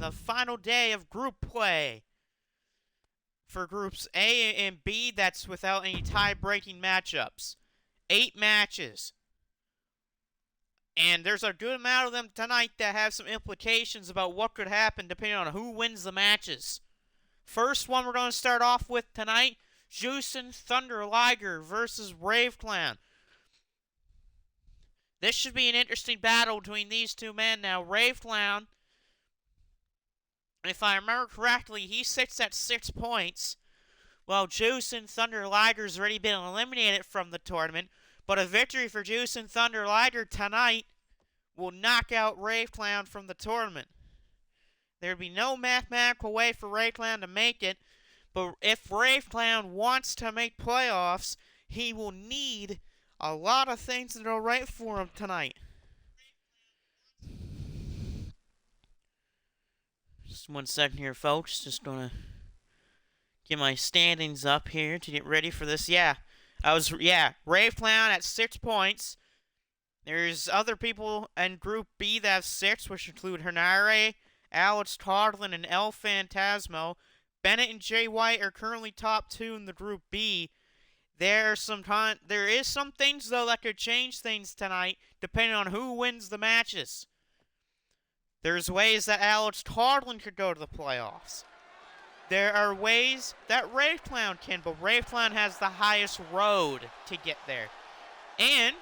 the final day of group play. For groups A and B, that's without any tie-breaking matchups. 8 matches. And there's a good amount of them tonight that have some implications about what could happen depending on who wins the matches. First one we're going to start off with tonight, Jushin Thunder Liger versus Rave Clown. This should be an interesting battle between these two men. Now, Rave Clown, if I remember correctly, he sits at 6 points, while Jushin Thunder Liger's already been eliminated from the tournament. But a victory for Jushin Thunder Liger tonight will knock out Rave Clown from the tournament. There would be no mathematical way for Rave Clown to make it, but if Rave Clown wants to make playoffs, he will need a lot of things to go right for him tonight. Just 1 second here, folks. Just gonna get my standings up here to get ready for this. Rave Clown at 6 points. There's other people in Group B that have 6, which include Hanare, Alex Coughlin, and El Phantasmo. Bennett and Jay White are currently top 2 in the Group B. There is some things, though, that could change things tonight, depending on who wins the matches. There's ways that Alex Coughlin could go to the playoffs. There are ways that Rave Clown can, but Rave Clown has the highest road to get there. And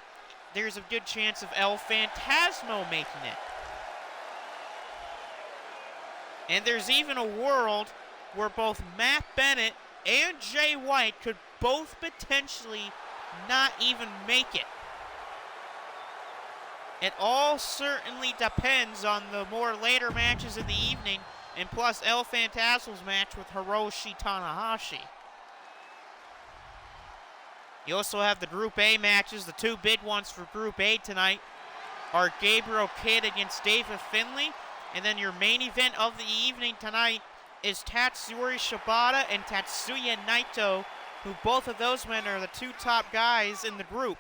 there's a good chance of El Phantasmo making it. And there's even a world where both Matt Bennett and Jay White could both potentially not even make it. It all certainly depends on the more later matches in the evening, and plus El Phantasmo's match with Hiroshi Tanahashi. You also have the Group A matches. The 2 big ones for Group A tonight are Gabriel Kidd against David Finlay, and then your main event of the evening tonight is Tatsuri Shibata and Tatsuya Naito, who both of those men are the 2 top guys in the group.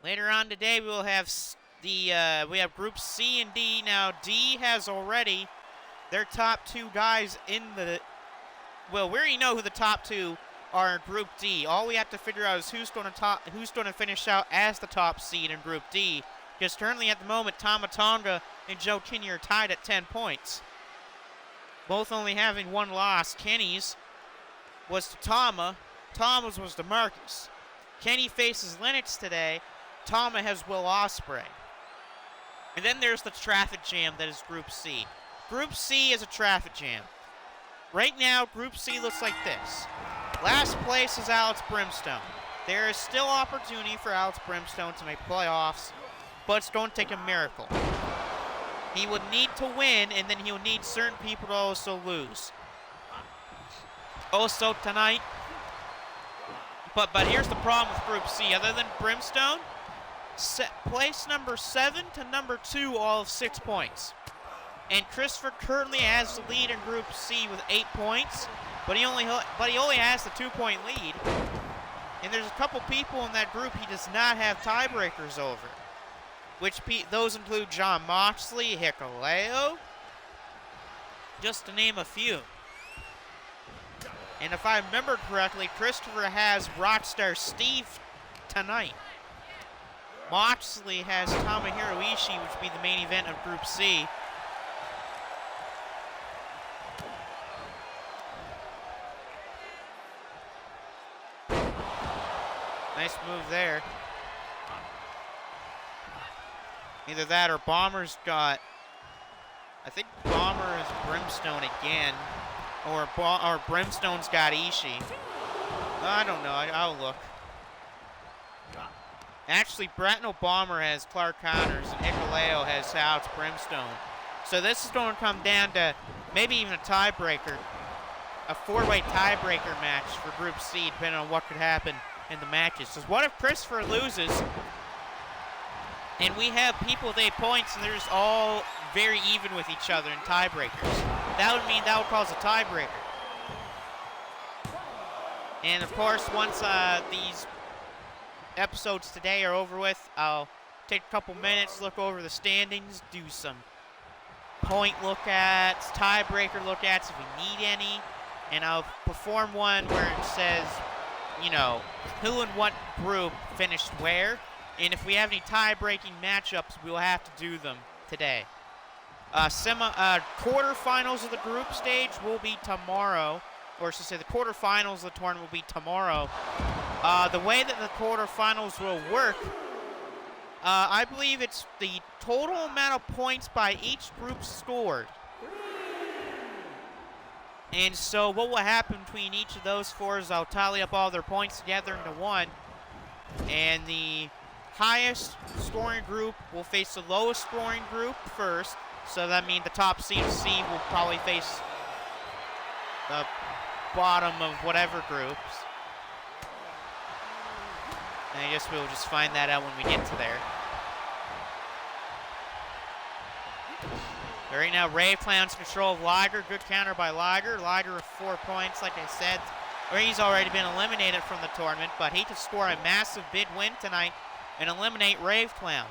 Later on today, we will have we have Group C and D. Now, D has already their top 2 guys in the. Well, we already know who the top 2 are in Group D. All we have to figure out is who's going to finish out as the top seed in Group D. Because currently at the moment, Tama Tonga and Joe Kenny are tied at 10 points. Both only having 1 loss. Kenny's was to Tama. Tama's was to Marcus. Kenny faces Lennox today. Tama has Will Ospreay. And then there's the traffic jam that is Group C. Group C is a traffic jam. Right now, Group C looks like this. Last place is Alex Brimstone. There is still opportunity for Alex Brimstone to make playoffs, but it's going to take a miracle. He would need to win, and then he'll need certain people to also lose. Also tonight, but here's the problem with Group C. Other than Brimstone, place number 7 to number 2 all have 6 points. And Christopher currently has the lead in Group C with 8 points, but he only has the 2-point lead. And there's a couple people in that group he does not have tiebreakers over, which those include John Moxley, Hikuleo, just to name a few. And if I remember correctly, Christopher has Rockstar Steve tonight. Moxley has Tomohiro Ishii, which would be the main event of Group C. Nice move there. Either that or Bomber's got, I think Bomber is Brimstone again, or Brimstone's got Ishii. I don't know, I'll look. Actually, Bretton Bomber has Clark Connors and Hikuleo has Alex Brimstone. So this is going to come down to maybe even a tiebreaker, a 4-way tiebreaker match for Group C, depending on what could happen in the matches. Because what if Christopher loses and we have people with 8 points and they're just all very even with each other in tiebreakers? That would mean that would cause a tiebreaker. And of course, once these episodes today are over with, I'll take a couple minutes, look over the standings, do some point look-ats, tiebreaker look-ats if we need any, and I'll perform one where it says, you know, who and what group finished where, and if we have any tie-breaking matchups, we'll have to do them today. Quarterfinals of the group stage will be tomorrow, or I should say the quarterfinals of the tournament will be tomorrow. The way that the quarterfinals will work, I believe it's the total amount of points by each group scored. And so what will happen between each of those four is I'll tally up all their points together into one, and the highest scoring group will face the lowest scoring group first. So that means the top seed C will probably face the bottom of whatever groups. And I guess we'll just find that out when we get to there. Right now, Ray Clown's control of Liger. Good counter by Liger. Liger with 4 points, like I said. Ray's already been eliminated from the tournament, but he could score a massive bid win tonight and eliminate Rave Clown.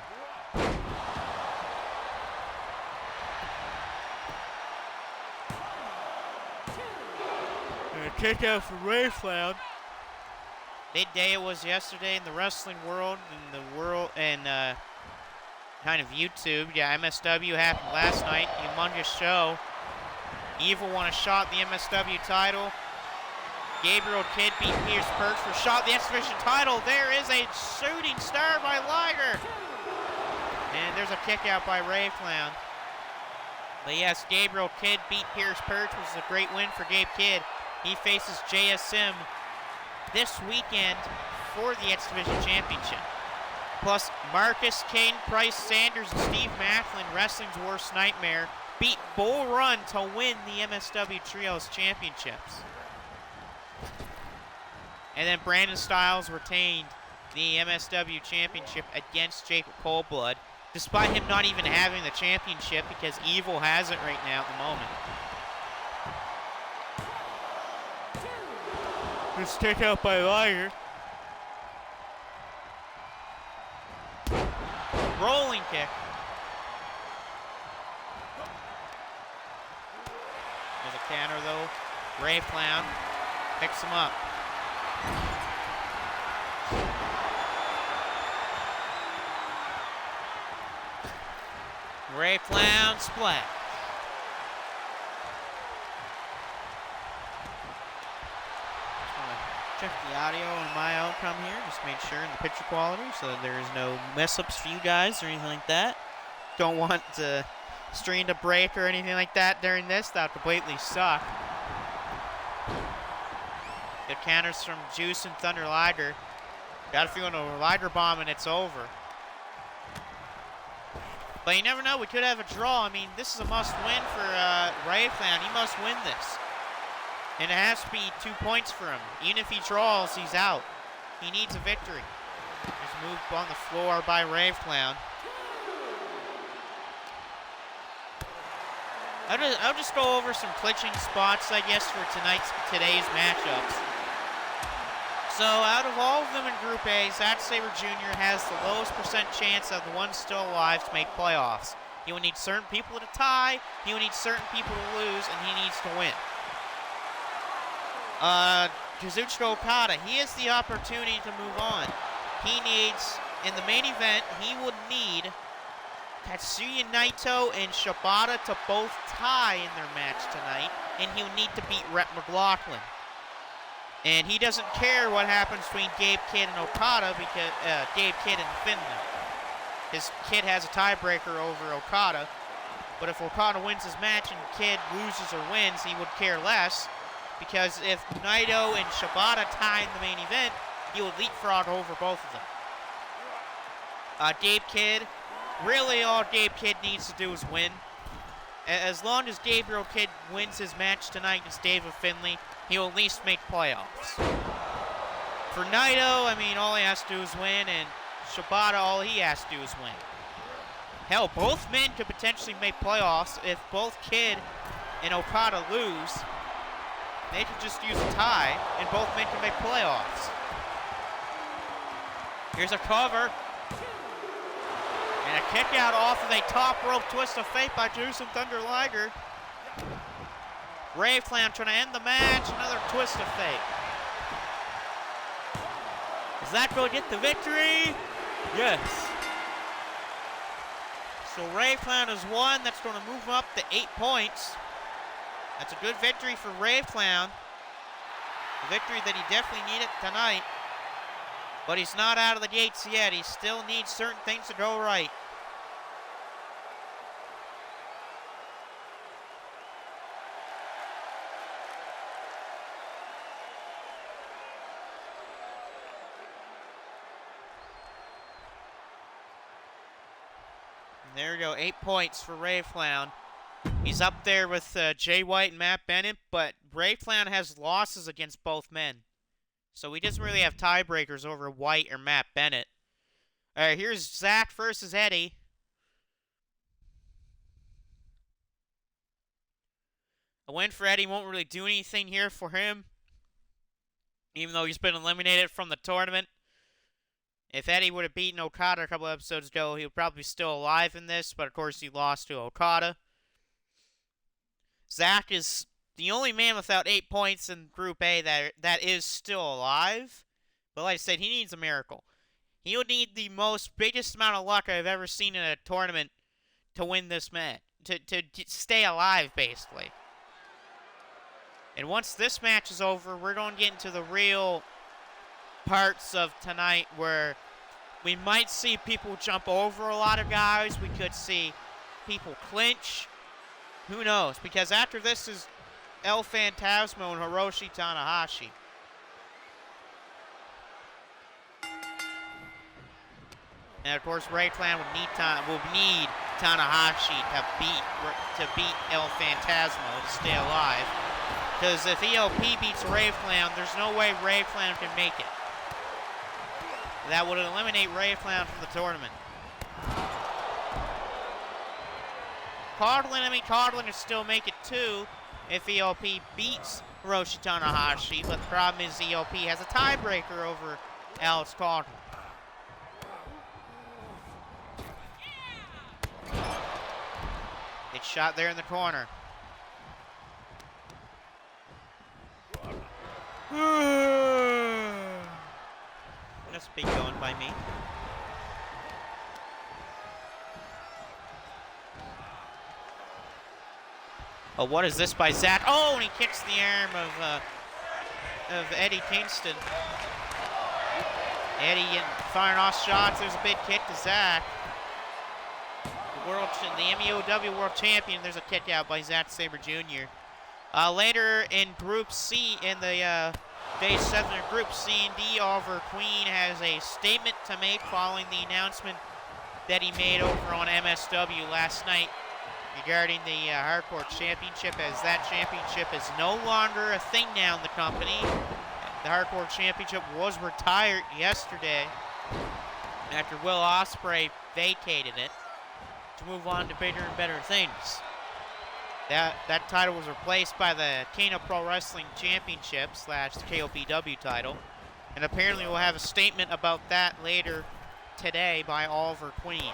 Kick out for Rave Clown. Big day it was yesterday in the wrestling world, and kind of YouTube. Yeah, MSW happened last night. Humongous show. Evil won a shot at the MSW title. Gabriel Kidd beat Pierce Perch for a shot at the X Division title. There is a shooting star by Liger. And there's a kick out by Rave Clown. But yes, Gabriel Kidd beat Pierce Perch, which is a great win for Gabe Kidd. He faces JSM this weekend for the X Division Championship. Plus, Marcus, Kane, Price, Sanders, and Steve Macklin, wrestling's worst nightmare, beat Bull Run to win the MSW Trios Championships. And then Brandon Styles retained the MSW Championship against Jacob Coldblood, despite him not even having the championship because Evil has it right now at the moment. This kick out by Liger. Rolling kick. There's a counter though. Rave Clown picks him up. Rave Clown splash. Check the audio on my outcome here. Just made sure in the picture quality so that there is no mess-ups for you guys or anything like that. Don't want the stream to break or anything like that during this. That would completely suck. Good counters from Juice and Thunder Liger. Got a feeling a Liger bomb and it's over. But you never know. We could have a draw. I mean, this is a must-win for Rave Clown. He must win this. And it has to be 2 points for him. Even if he draws, he's out. He needs a victory. There's a move on the floor by Rave Clown. I'll just go over some clinching spots, I guess, for today's matchups. So out of all of them in Group A, Zack Sabre Jr. has the lowest percent chance of the ones still alive to make playoffs. He will need certain people to tie, he will need certain people to lose, and he needs to win. Kazuchika Okada, he has the opportunity to move on. He needs, in the main event, he would need Tatsuya Naito and Shibata to both tie in their match tonight, and he'll need to beat Rhett McLaughlin. And he doesn't care what happens between Gabe Kidd and Okada because Gabe Kidd and Finlay. His Kidd has a tiebreaker over Okada, but if Okada wins his match and Kidd loses or wins, he would care less. Because if Naito and Shibata tie in the main event, he would leapfrog over both of them. Gabe Kidd, really all Gabe Kidd needs to do is win. As long as Gabriel Kidd wins his match tonight against David Finlay, he will at least make playoffs. For Naito, I mean, all he has to do is win, and Shibata, all he has to do is win. Hell, both men could potentially make playoffs if both Kidd and Okada lose. They could just use a tie, and both men can make playoffs. Here's a cover. kick out off of a top rope twist of fate by Jason Thunder Liger. Rave Clown trying to end the match. Another twist of fate. Is that going to get the victory? Yes. So Rave Clown has won. That's going to move him up to 8 points. That's a good victory for Rave Clown. A victory that he definitely needed tonight. But he's not out of the gates yet. He still needs certain things to go right. And there we go, 8 points for Rave Clown. He's up there with Jay White and Matt Bennett, but Rave Clown has losses against both men. So he doesn't really have tiebreakers over White or Matt Bennett. All right, here's Zach versus Eddie. A win for Eddie won't really do anything here for him, even though he's been eliminated from the tournament. If Eddie would have beaten Okada a couple episodes ago, he would probably be still alive in this, but of course he lost to Okada. Zach is the only man without 8 points in Group A that is still alive. But like I said, he needs a miracle. He would need the biggest amount of luck I've ever seen in a tournament to win this match. To stay alive, basically. And once this match is over, we're going to get into the real parts of tonight where we might see people jump over a lot of guys. We could see people clinch. Who knows? Because after this is El Phantasmo and Hiroshi Tanahashi. And of course, Rave Clown will need Tanahashi to beat El Phantasmo to stay alive. Because if ELP beats Rave Clown, there's no way Rave Clown can make it. That would eliminate Rave Clown from the tournament. Cardlin would still make it 2 if ELP beats Hiroshi Tanahashi, but the problem is ELP has a tiebreaker over Alex Cardlin. It's shot there in the corner. That's a big going by me. Oh, what is this by Zach? Oh, and he kicks the arm of Eddie Kingston. Eddie firing off shots. There's a big kick to Zach. The MEOW World Champion. There's a kick out by Zack Sabre Jr. Later in Group C, in the Day 7 of Group C and D, Oliver Queen has a statement to make following the announcement that he made over on MSW last night regarding the Hardcore Championship, as that championship is no longer a thing now in the company. The Hardcore Championship was retired yesterday after Will Ospreay vacated it to move on to bigger and better things. That title was replaced by the Kano Pro Wrestling Championship / the KOPW title. And apparently we'll have a statement about that later today by Oliver Queen.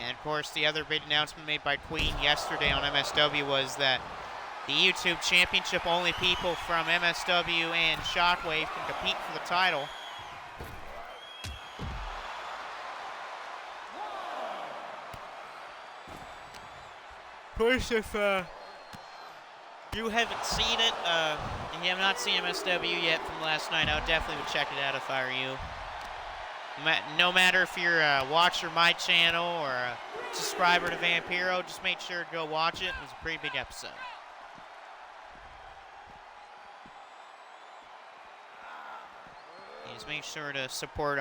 And of course the other big announcement made by Queen yesterday on MSW was that the YouTube Championship only people from MSW and Shockwave can compete for the title. Of course, if you haven't seen it, and you have not seen MSW yet from last night, I definitely would check it out if I were you. No matter if you're a watcher of my channel or a subscriber to Vampiro, just make sure to go watch it. It was a pretty big episode. Just make sure to support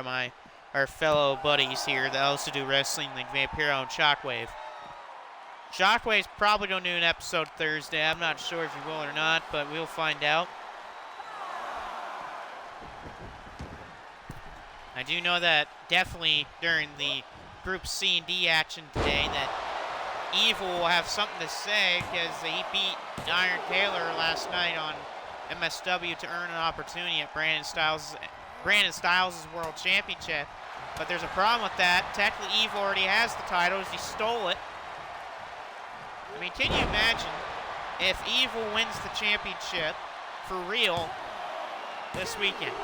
our fellow buddies here that also do wrestling like Vampiro and Shockwave. Shockwave's probably going to do an episode Thursday. I'm not sure if he will or not, but we'll find out. I do know that definitely during the Group C and D action today that Evil will have something to say because he beat Iron Taylor last night on MSW to earn an opportunity at Brandon Styles' Brandon Styles' world championship. But there's a problem with that. Technically, Eve already has the title. He stole it. I mean, can you imagine if Evil wins the championship for real this weekend?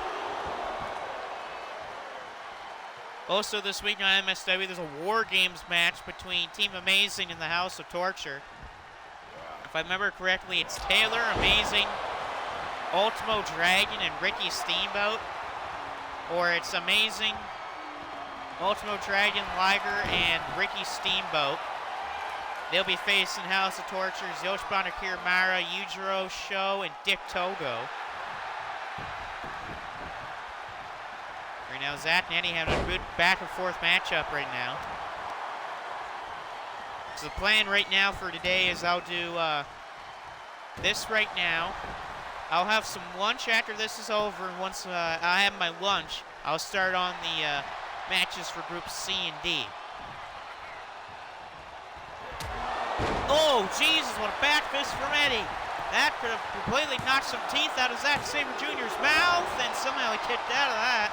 Also this week on MSW, there's a War Games match between Team Amazing and the House of Torture. If I remember correctly, it's Taylor, Amazing, Ultimo Dragon, and Ricky Steamboat. Or it's Amazing, Ultimo Dragon, Liger, and Ricky Steamboat. They'll be facing House of Tortures, Yoshibana Kiramara, Yujiro Sho, and Dick Togo. Right now, Zach and Eddie having a good back and forth matchup right now. So the plan right now for today is I'll do this right now. I'll have some lunch after this is over, and once I have my lunch, I'll start on the matches for groups C and D. Oh, Jesus, what a back fist from Eddie. That could have completely knocked some teeth out of Zack Sabre Jr.'s mouth, and somehow he kicked out of that.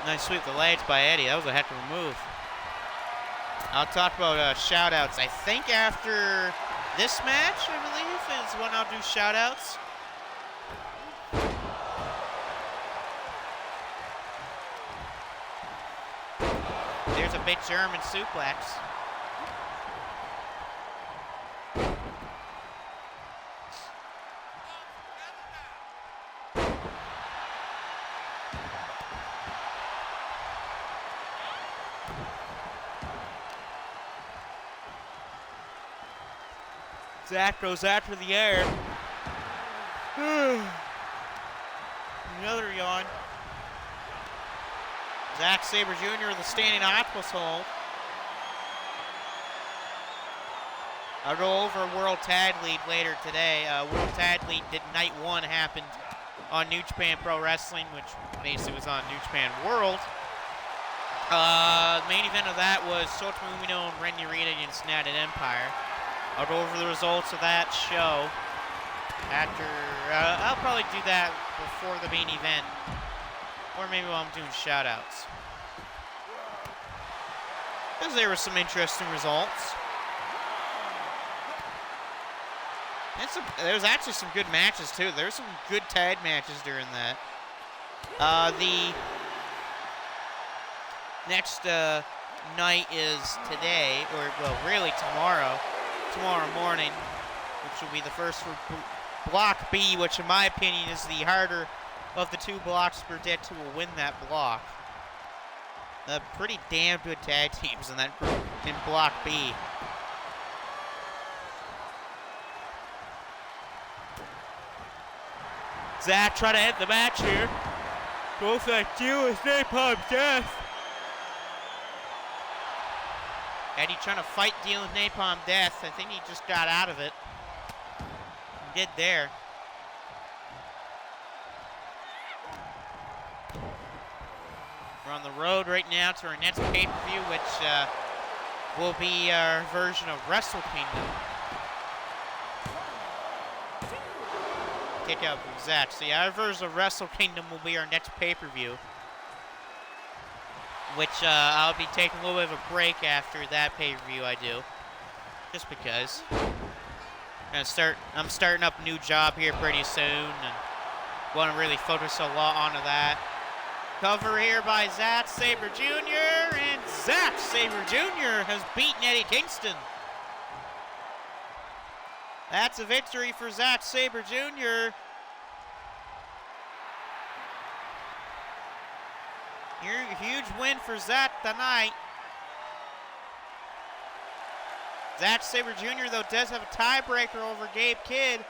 Nice sweep the legs by Eddie. That was a heck of a move. I'll talk about shout-outs. I think after this match, I believe, is when I'll do shout-outs. There's a big German suplex. Zach goes after the air. Another yawn. Zack Sabre Jr. the standing octopus hold. I'll go over World Tag League later today. World Tag League Night 1 happened on New Japan Pro Wrestling, which basically was on New Japan World. The main event of that was Shota Umino and Ren Narita against United Empire. I'll go over the results of that show after, I'll probably do that before the main event, or maybe while I'm doing shout-outs. Because there were some interesting results. There's actually some good matches, too. There's some good tag matches during that. The next night is today, or, well, really tomorrow morning, which will be the first for Block B, which in my opinion is the harder of the two blocks to predict who will win that block. Pretty damn good tag teams in that group in Block B. Zach trying to end the match here. Both that deal with Napalm Death. Eddie trying to fight deal with Napalm Death. I think he just got out of it. He did there. We're on the road right now to our next pay-per-view, which will be our version of Wrestle Kingdom. Kick out from Zach. So yeah, our version of Wrestle Kingdom will be our next pay-per-view, which I'll be taking a little bit of a break after that pay-per-view I do, just because. I'm starting up a new job here pretty soon, and want to really focus a lot onto that. Cover here by Zack Sabre Jr., and Zack Sabre Jr. has beaten Eddie Kingston. That's a victory for Zack Sabre Jr. Huge win for Zack tonight. Zack Sabre Jr., though, does have a tiebreaker over Gabe Kidd.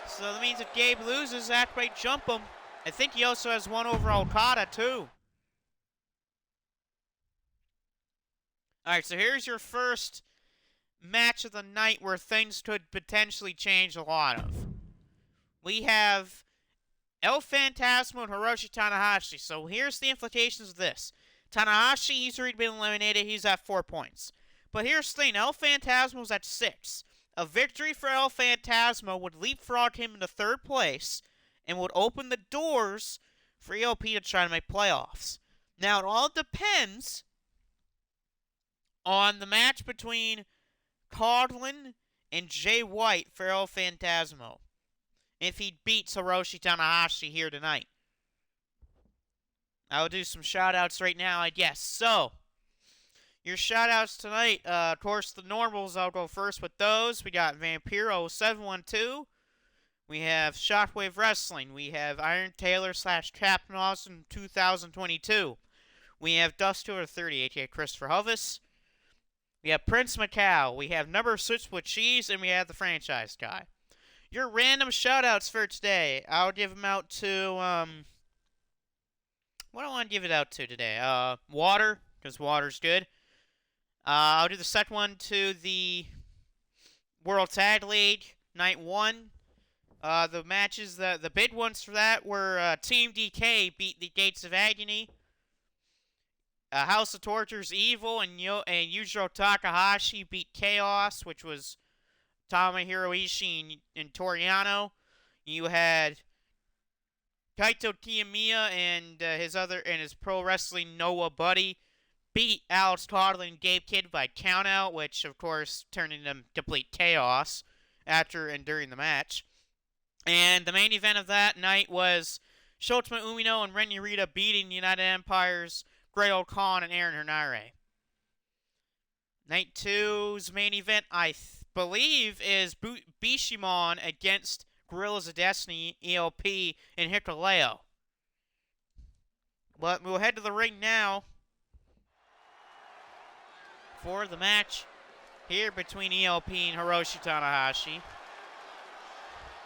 So that means if Gabe loses, Zack might jump him. I think he also has one over Okada, too. All right, so here's your first match of the night where things could potentially change a lot of. We have El Phantasmo and Hiroshi Tanahashi. So here's the implications of this. Tanahashi, he's already been eliminated. He's at 4 points. But here's the thing. El Phantasmo's at 6. A victory for El Phantasmo would leapfrog him into 3rd place and would open the doors for ELP to try to make playoffs. Now, it all depends on the match between Coughlin and Jay White for El Phantasmo, if he beats Hiroshi Tanahashi here tonight. I'll do some shout-outs right now, I guess. So, your shout-outs tonight, of course, the normals, I'll go first with those. We got Vampiro712. We have Shockwave Wrestling. We have Iron Taylor / Captain Austin 2022. We have Dust230, aka Christopher Hovis. We have Prince Macau. We have Number 6 with Cheese, and we have the franchise guy. Your random shoutouts for today. I'll give them out to, what do I want to give it out to today? Water, because water's good. I'll do the second one to the World Tag League, Night 1. The matches, the big ones for that were Team DK beat the Gates of Agony. House of Torture's Evil and Yujiro Takahashi beat Chaos, which was Tomohiro Ishii and Toriano. You had Kaito Kiyomiya and his pro wrestling Noah buddy beat Alex Coughlin and Gabe Kidd by countout, which of course turned into complete chaos after and during the match. And the main event of that night was Shotama Umino and Ren Narita beating United Empire's Great Old Khan and Aaron Henare. Night 2's main event, I believe, is Bishamon against Gorillas of Destiny, ELP, and Hikuleo. But we'll head to the ring now for the match here between ELP and Hiroshi Tanahashi.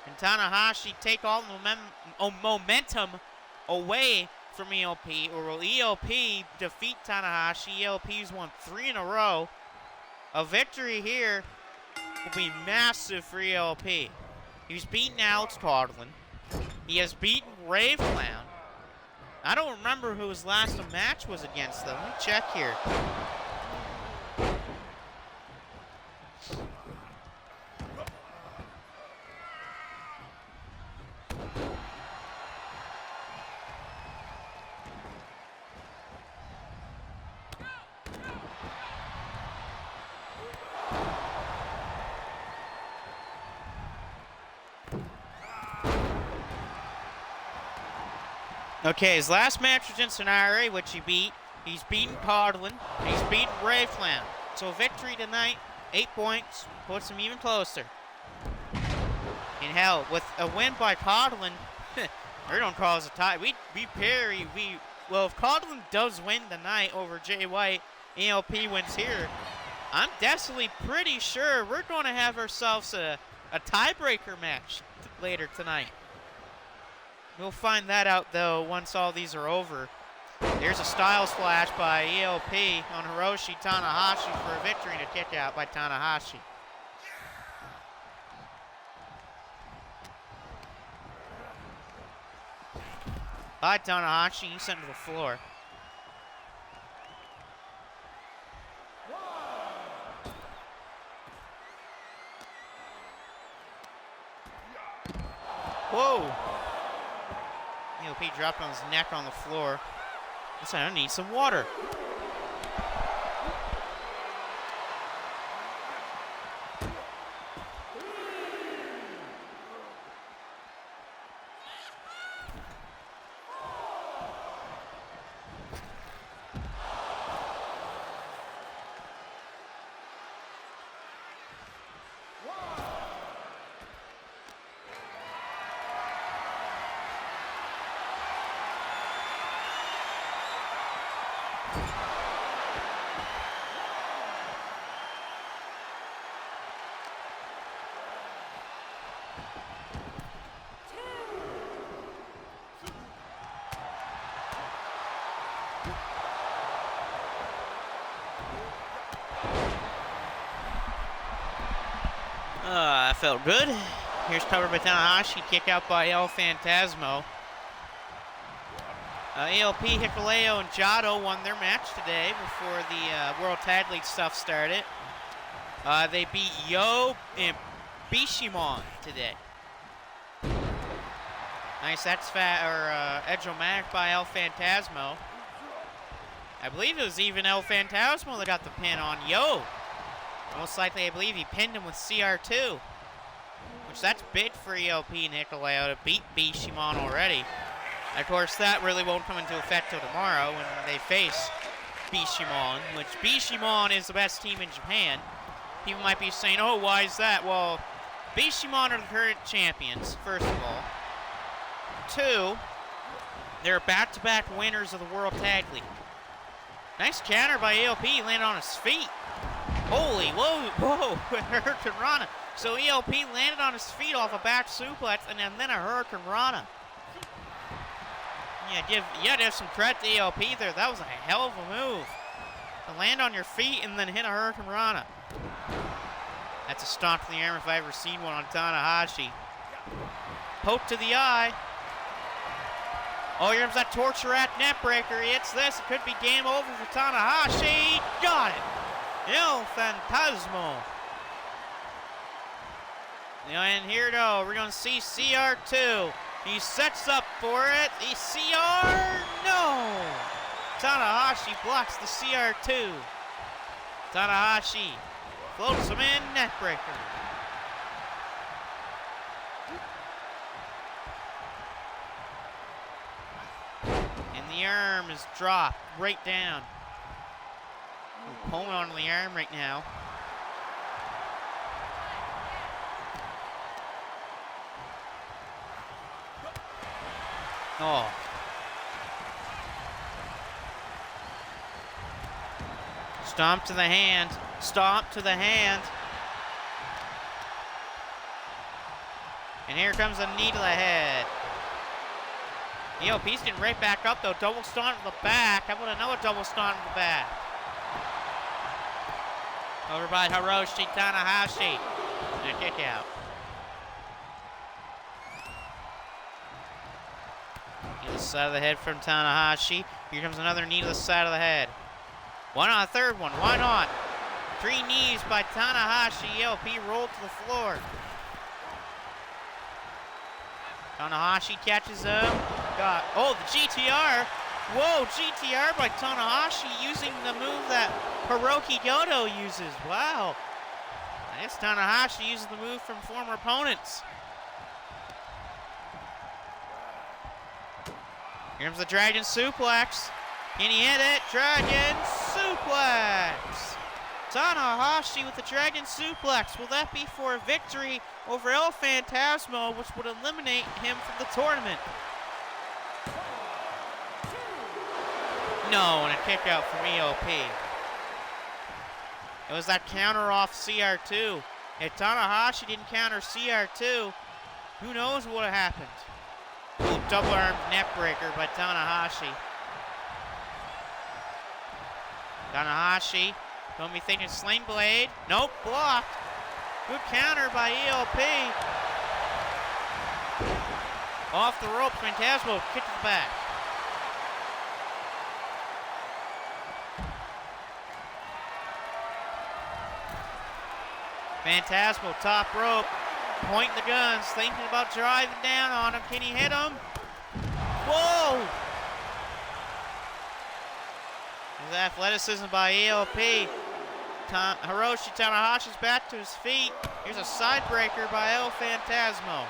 And Tanahashi take all the momentum away from ELP, or will ELP defeat Tanahashi? ELP's won 3 in a row. A victory here will be massive for ELP. He's beaten Alex Coughlin. He has beaten Rave Clown. I don't remember who his last match was against, though. Let me check here. Okay, his last match was against Henare, which he beat. He's beaten Coughlin. He's beaten Rave Clown. So victory tonight, 8 points, puts him even closer. And hell, with a win by Coughlin, we don't call us a tie. Well, if Coughlin does win tonight over Jay White, ELP wins here, I'm definitely pretty sure we're going to have ourselves a tiebreaker match later tonight. We'll find that out, though, once all these are over. There's a style splash by ELP on Hiroshi Tanahashi for a victory and a kick out by Tanahashi. By Tanahashi, he's sent to the floor. Whoa! ELP dropped on his neck on the floor. Listen, I need some water. That felt good. Here's cover by Tanahashi, kick out by El Phantasmo. ALP, Hikuleo, and Jado won their match today before the World Tag League stuff started. They beat Yo and Bishamon today. Nice Edge-O-Matic by El Phantasmo. I believe it was even El Phantasmo that got the pin on Yo. Most likely, I believe he pinned him with CR2. Which that's big for ELP and Hikuleo to beat Bishamon already. Of course, that really won't come into effect till tomorrow when they face Bishamon, which Bishamon is the best team in Japan. People might be saying, oh, why is that? Well, Bishamon are the current champions, first of all. 2, they're back-to-back winners of the World Tag League. Nice counter by ELP, landed on his feet. Holy, whoa, Hurricane Rana. So ELP landed on his feet off a back suplex and then a Hurricane Rana. Yeah, you had to have some credit to ELP there. That was a hell of a move. To land on your feet and then hit a Hurricane Rana. That's a stomp in the arm if I've ever seen one on Tanahashi. Poke to the eye. Oh, here comes that Torture Rat Neckbreaker. He hits this. It could be game over for Tanahashi. Got it. El Phantasmo. And here we go. We're going to see CR2. He sets up for it. The CR, no. Tanahashi blocks the CR2. Tanahashi floats him in, neckbreaker. And the arm is dropped right down. We're pulling on the arm right now. Oh. Stomp to the hand. Stomp to the hand. And here comes a knee to the head. ELP's getting right back up though. Double stomp to the back. How about another double stomp to the back? Over by Hiroshi Tanahashi. And a kick out. Knee to the side of the head from Tanahashi. Here comes another knee to the side of the head. Why not a third one? Why not? 3 knees by Tanahashi. ELP rolled to the floor. Tanahashi catches him. Oh, the GTR. Whoa, GTR by Tanahashi using the move that Hiroki Goto uses. Wow. I guess Tanahashi uses the move from former opponents. Here comes the Dragon Suplex. Can he hit it? Dragon Suplex. Tanahashi with the Dragon Suplex. Will that be for a victory over El Phantasmo, which would eliminate him from the tournament? No, and a kick out from ELP. It was that counter off CR2. If Tanahashi didn't counter CR2, who knows what would have happened. Ooh, double armed neckbreaker by Tanahashi. Tanahashi, don't be thinking Sling Blade. Nope, blocked. Good counter by ELP. Off the ropes, Phantasmo, kick to the back. Phantasmo, top rope, pointing the guns, thinking about driving down on him. Can he hit him? Whoa! There's athleticism by ELP. Hiroshi Tanahashi's back to his feet. Here's a side breaker by El Phantasmo.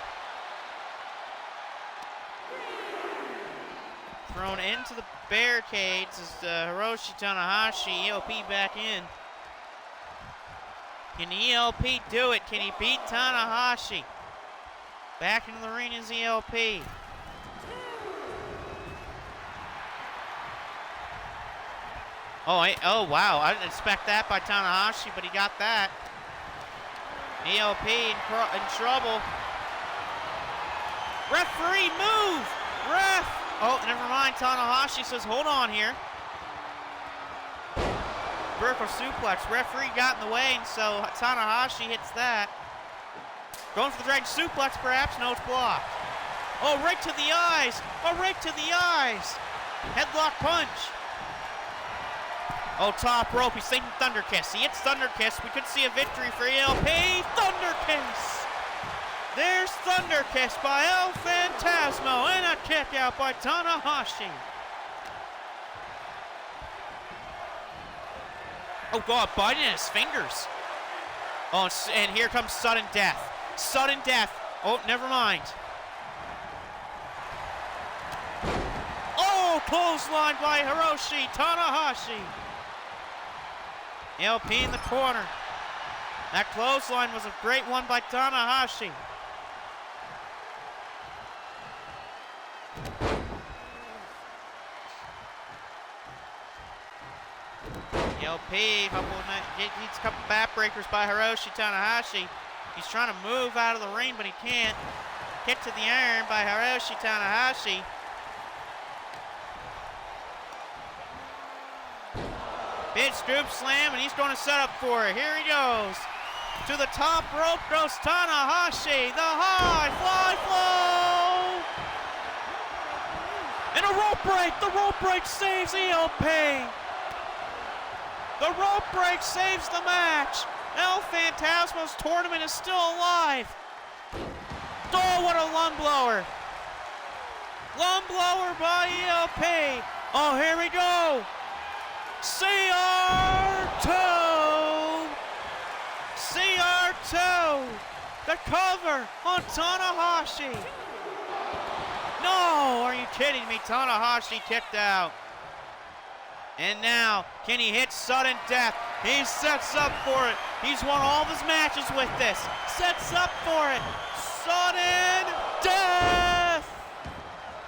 Thrown into the barricades is Hiroshi Tanahashi. ELP back in. Can ELP do it? Can he beat Tanahashi? Back into the ring is ELP. Oh, wow. I didn't expect that by Tanahashi, but he got that. ELP in trouble. Referee, move! Ref! Oh, never mind. Tanahashi says, hold on here. Vertical suplex. Referee got in the way, and so Tanahashi hits that. Going for the Dragon Suplex, perhaps. No, it's blocked. Oh, right to the eyes. Oh, right to the eyes. Headlock punch. Oh, top rope. He's thinking Thunder Kiss. He hits Thunder Kiss. We could see a victory for ELP. Thunder Kiss. There's Thunder Kiss by El Phantasmo and a kick out by Tanahashi. Oh, God, biting his fingers. Oh, and here comes sudden death. Sudden death. Oh, never mind. Oh, clothesline by Hiroshi Tanahashi. ELP in the corner. That clothesline was a great one by Tanahashi. ELP, gets a couple backbreakers by Hiroshi Tanahashi. He's trying to move out of the ring, but he can't. Kick to the iron by Hiroshi Tanahashi. Big scoop slam, and he's going to set up for it. Here he goes. To the top rope goes Tanahashi. The high fly flow. And a rope break. The rope break saves ELP. The rope break saves the match. El Phantasmo's tournament is still alive. Oh, what a lung blower. Lung blower by ELP. Oh, here we go. CR2! CR2! The cover on Tanahashi! No! Are you kidding me? Tanahashi kicked out. And now, can he hit sudden death? He sets up for it. He's won all of his matches with this. Sets up for it. Sudden death!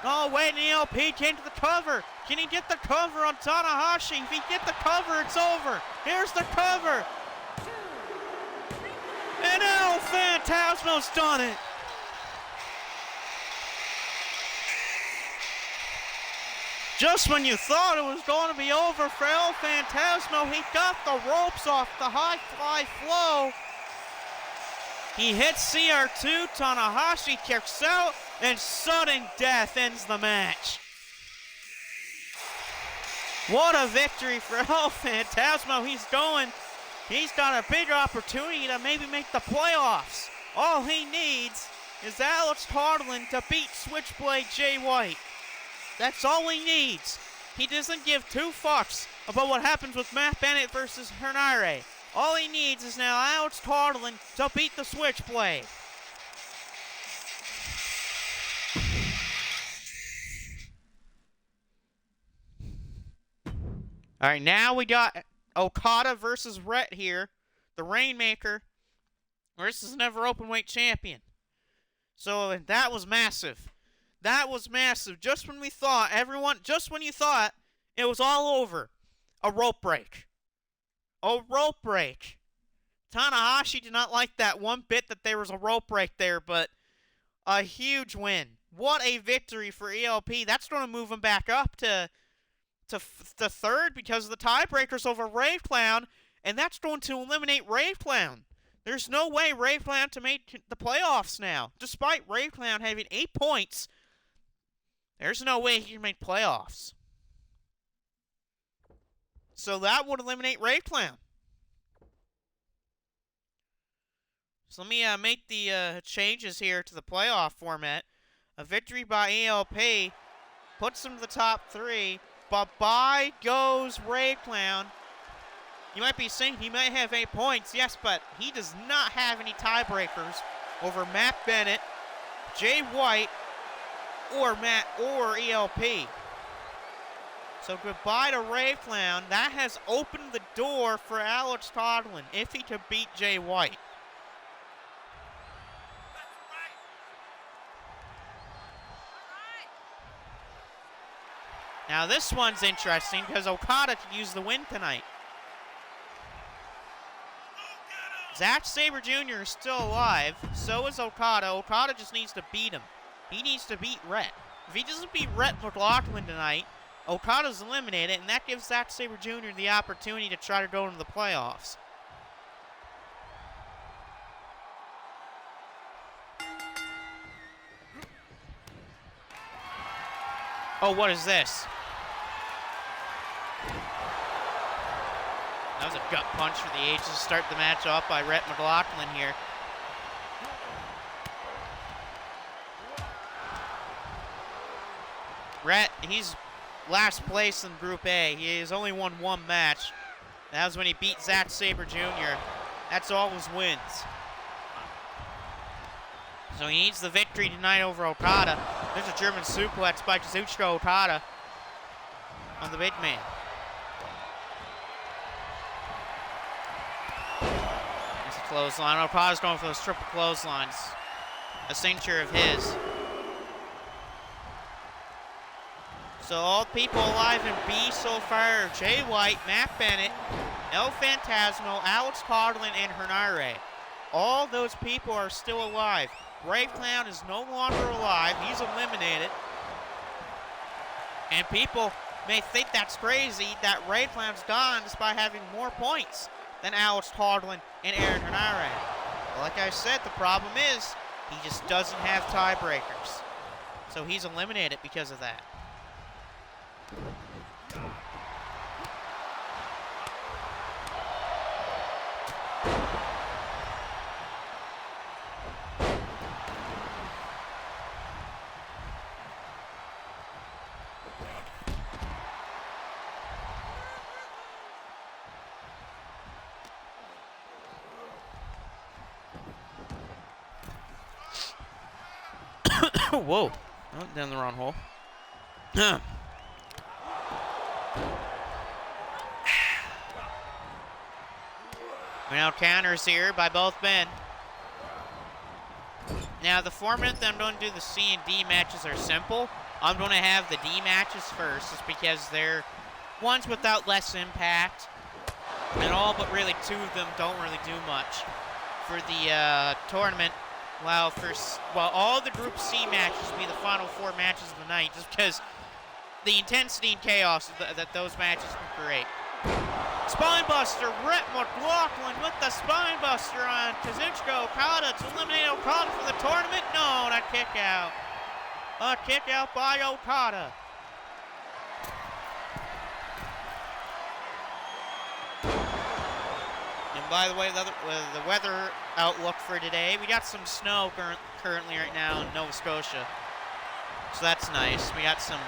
Oh, wait, and ELP came to the cover. Can he get the cover on Tanahashi? If he get the cover, it's over. Here's the cover. And El Phantasmo's done it. Just when you thought it was going to be over for El Phantasmo, he got the ropes off the high fly flow. He hits CR2, Tanahashi kicks out, and sudden death ends the match. What a victory for El Phantasmo. He's got a big opportunity to maybe make the playoffs. All he needs is Alex Carlin to beat Switchblade Jay White. That's all he needs. He doesn't give two fucks about what happens with Matt Bennett versus Henare. All he needs is now Alex Carlin to beat the Switchblade. All right, now we got Okada versus Rhett here. The Rainmaker versus Never Openweight Champion. So that was massive. That was massive. Just when you thought it was all over, a rope break. A rope break. Tanahashi did not like that one bit that there was a rope break there, but a huge win. What a victory for ELP. That's going to move him back up to third because of the tiebreakers over Rave Clown, and that's going to eliminate Rave Clown. There's no way Rave Clown to make the playoffs now. Despite Rave Clown having 8 points, there's no way he can make playoffs. So that would eliminate Rave Clown. So let me make the changes here to the playoff format. A victory by ELP puts him to the top 3. But by goes Rave Clown. You might be saying he might have 8 points. Yes, but he does not have any tiebreakers over Matt Bennett, Jay White, or ELP. So goodbye to Rave Clown. That has opened the door for Alex Coughlin if he could beat Jay White. Now this one's interesting because Okada could use the win tonight. Zack Sabre Jr. is still alive. So is Okada. Okada just needs to beat him. He needs to beat Rhett. If he doesn't beat Rhett McLaughlin tonight, Okada's eliminated, and that gives Zack Sabre Jr. the opportunity to try to go into the playoffs. Oh, what is this? That was a gut punch for the Aces to start the match off by Rhett McLaughlin here. Rhett, he's last place in Group A. He has only won one match. That was when he beat Zack Sabre Jr. That's all his wins. So he needs the victory tonight over Okada. There's a German suplex by Kazuchika Okada on the big man. There's a clothesline. Okada's going for those triple clotheslines. A signature of his. So all people alive in B so far are Jay White, Matt Bennett, El Phantasmo, Alex Coughlin, and Hernare. All those people are still alive. Brave Clown is no longer alive. He's eliminated. And people may think that's crazy that Brave Clown's gone despite having more points than Alex Coughlin and Aaron Hernare. But like I said, the problem is he just doesn't have tiebreakers. So he's eliminated because of that. Whoa, oh, down the wrong hole. Now counters here by both men. Now the format that I'm going to do the C and D matches are simple. I'm going to have the D matches first, just because they're ones without less impact. And all but really two of them don't really do much for the tournament. While all the Group C matches will be the final four matches of the night, just because the intensity and chaos that those matches can create. Spinebuster, Rhett McLaughlin with the Spinebuster on Kazuchika Okada to eliminate Okada for the tournament. No, not kick out. A kick out by Okada. And by the way, the weather outlook for today, we got some snow currently right now in Nova Scotia. So that's nice. We got some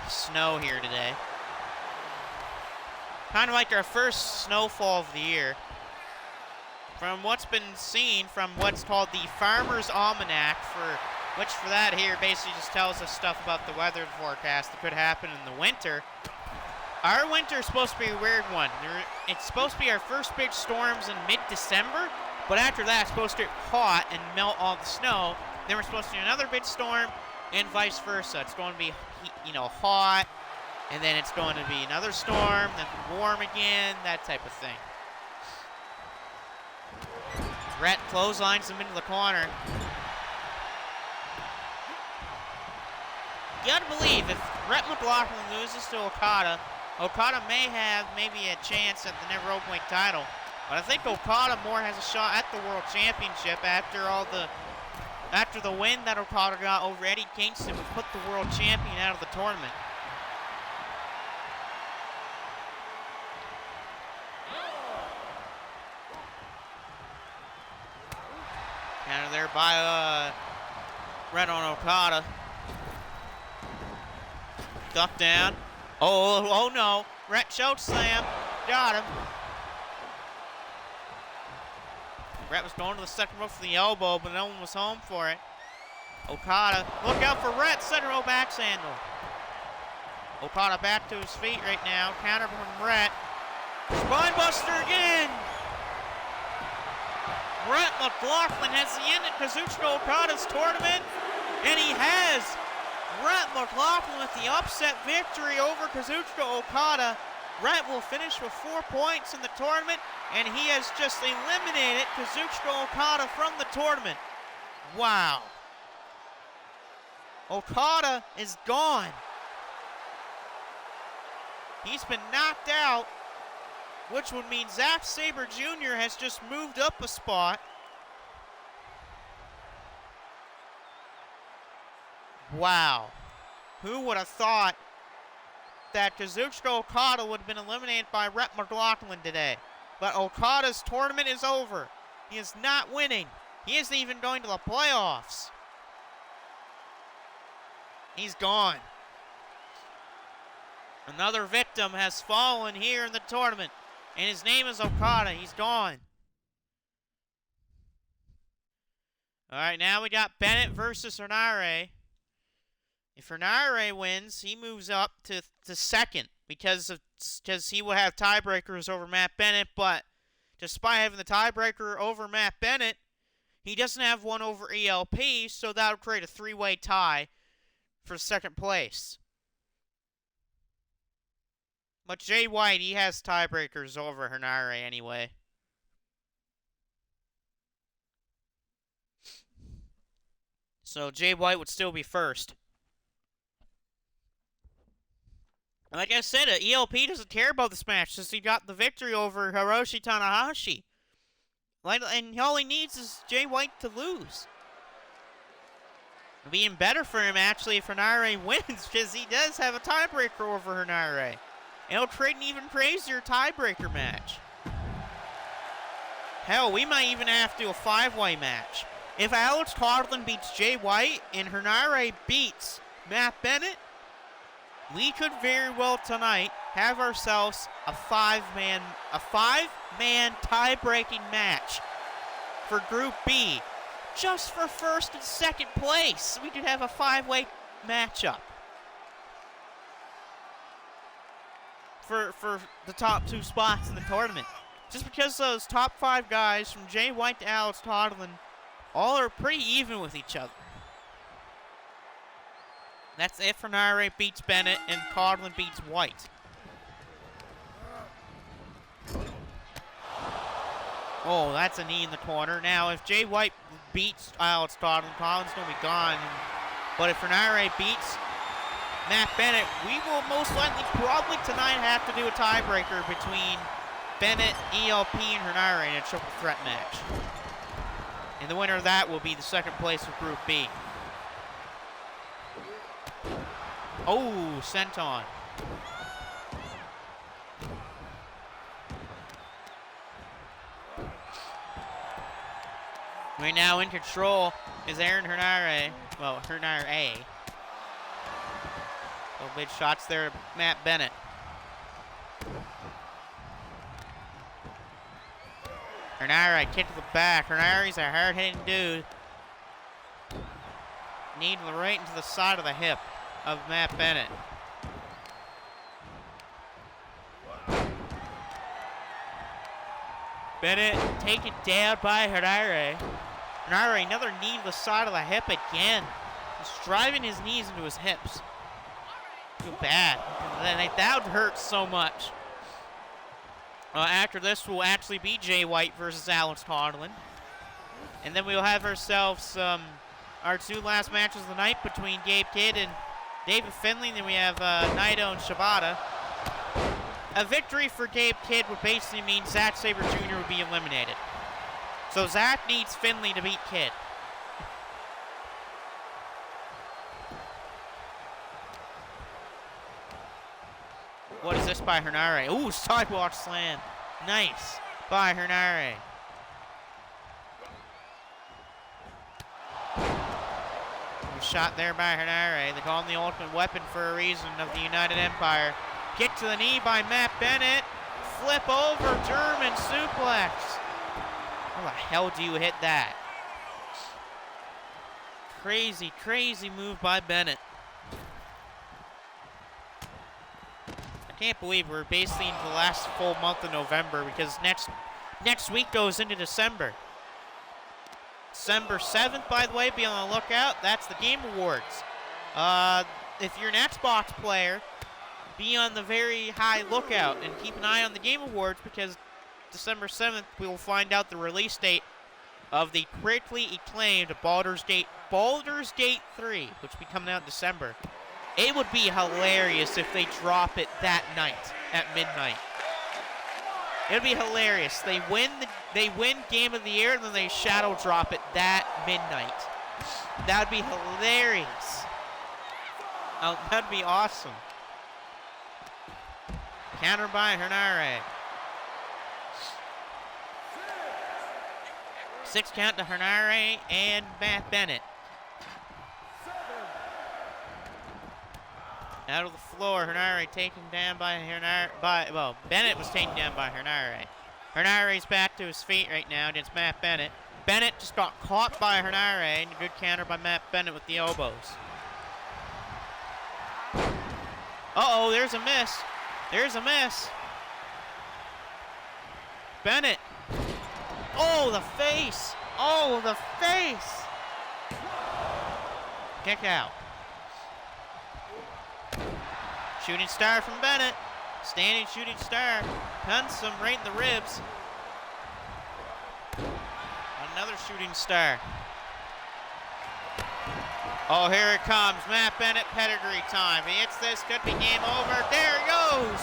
snow here today. Kind of like our first snowfall of the year. From what's been seen from what's called the Farmer's Almanac, which for that here basically just tells us stuff about the weather forecast that could happen in the winter. Our winter is supposed to be a weird one. It's supposed to be our first big storms in mid-December, but after that it's supposed to get hot and melt all the snow. Then we're supposed to do another big storm and vice versa. It's going to be, hot, and then it's going to be another storm, then warm again, that type of thing. Rhett clotheslines him into the corner. You gotta believe, if Rhett McLaughlin loses to Okada, Okada may have maybe a chance at the Never Openweight title. But I think Okada more has a shot at the World Championship after the win that Okada got over Eddie Kingston, would put the World Champion out of the tournament. Counter there by Rhett on Okada. Duck down. Oh no. Rhett choke slam. Got him. Rhett was going to the second rope for the elbow, but no one was home for it. Okada, look out for Rhett. Center rope axe handle. Okada back to his feet right now. Counter from Rhett. Spinebuster again. Rhett McLaughlin has the end of Kazuchika Okada's tournament, and he has. Rhett McLaughlin with the upset victory over Kazuchika Okada. Rhett will finish with 4 points in the tournament, and he has just eliminated Kazuchika Okada from the tournament. Wow. Okada is gone. He's been knocked out, which would mean Zack Sabre Jr. has just moved up a spot. Wow. Who would have thought that Kazuchika Okada would have been eliminated by Rhett McLaughlin today. But Okada's tournament is over. He is not winning. He isn't even going to the playoffs. He's gone. Another victim has fallen here in the tournament, and his name is Okada. He's gone. All right, now we got Bennett versus Henare. If Henare wins, he moves up to second because he will have tiebreakers over Matt Bennett. But despite having the tiebreaker over Matt Bennett, he doesn't have one over ELP, so that would create a three-way tie for second place. But Jay White, he has tiebreakers over Henare anyway. So Jay White would still be first. Like I said, ELP doesn't care about this match since he got the victory over Hiroshi Tanahashi. And all he needs is Jay White to lose. It'd be even better for him, actually, if Henare wins, because he does have a tiebreaker over Henare. And it'll create an even crazier tiebreaker match. Hell, we might even have to do a five-way match. If Alex Coughlin beats Jay White and Henare beats Matt Bennett, we could very well tonight have ourselves a five-man tie-breaking match for Group B, just for first and second place. We could have a five-way matchup for the top two spots in the tournament. Just because those top five guys, from Jay White to Alex Coughlin, all are pretty even with each other. That's if Henare beats Bennett and Coughlin beats White. Oh, that's a knee in the corner. Now, if Jay White beats Alex Coughlin, Coughlin's going to be gone. But if Henare beats Matt Bennett, we will most likely probably tonight have to do a tiebreaker between Bennett, ELP, and Henare in a triple threat match. And the winner of that will be the second place of Group B. Oh, senton. Right now in control is Aaron Henare. Well, Henare. Little big shots there, Matt Bennett. Henare kick to the back. Henare's a hard-hitting dude. Knee right into the side of the hip of Matt Bennett. Bennett taken down by Henare. Henare, another knee to the side of the hip again. He's driving his knees into his hips. Too bad. That would hurt so much. After this will actually be Jay White versus Alex Coughlin. And then we'll have ourselves our two last matches of the night between Gabe Kidd and David Finley. Then we have Naito and Shibata. A victory for Gabe Kidd would basically mean Zack Sabre Jr. would be eliminated. So Zack needs Finley to beat Kidd. What is this by Henare? Ooh, sidewalk slam. Nice by Henare. Shot there by Henare. They call him the ultimate weapon for a reason of the United Empire. Kick to the knee by Matt Bennett. Flip over, German suplex. How the hell do you hit that? Crazy, crazy move by Bennett. I can't believe we're basically into the last full month of November, because next week goes into December. December 7th, by the way, be on the lookout. That's the Game Awards. If you're an Xbox player, be on the very high lookout and keep an eye on the Game Awards, because December 7th we will find out the release date of the critically acclaimed Baldur's Gate 3, which will be coming out in December. It would be hilarious if they drop it that night at midnight. It would be hilarious. They win Game of the Year, and then they shadow drop it that midnight. That would be hilarious. Oh, that'd be awesome. Countered by Hernare. 6 count to Hernare and Matt Bennett. Out of the floor, Hernare taken down by Bennett was taken down by Hernare. Hernare's back to his feet right now against Matt Bennett. Bennett just got caught by Hernare, and a good counter by Matt Bennett with the elbows. Uh-oh, there's a miss. There's a miss. Bennett. Oh, the face. Oh, the face. Kick out. Shooting star from Bennett. Standing shooting star. Punts him right in the ribs. Another shooting star. Oh, here it comes. Matt Bennett pedigree time. He hits this. Could be game over. There he goes.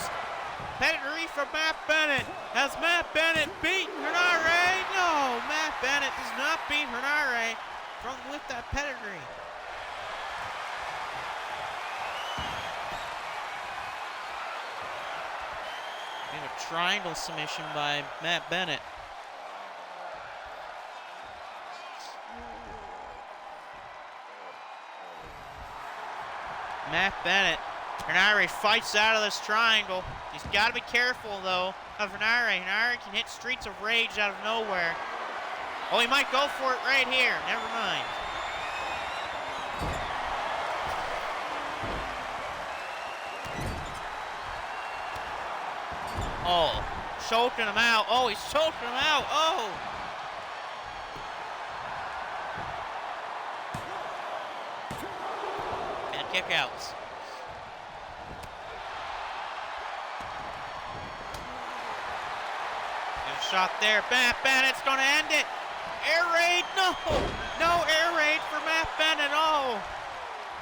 Pedigree from Matt Bennett. Has Matt Bennett beaten Hernare? No, Matt Bennett does not beat Hernare with that pedigree. A triangle submission by Matt Bennett. Matt Bennett. Hernare fights out of this triangle. He's got to be careful, though, of Hernare. Hernare can hit Streets of Rage out of nowhere. Oh, he might go for it right here. Never mind. Oh, choking him out. Oh, he's choking him out. Oh. And kickouts. Good shot there. Matt Bennett's going to end it. Air raid. No. No air raid for Matt Bennett. Oh.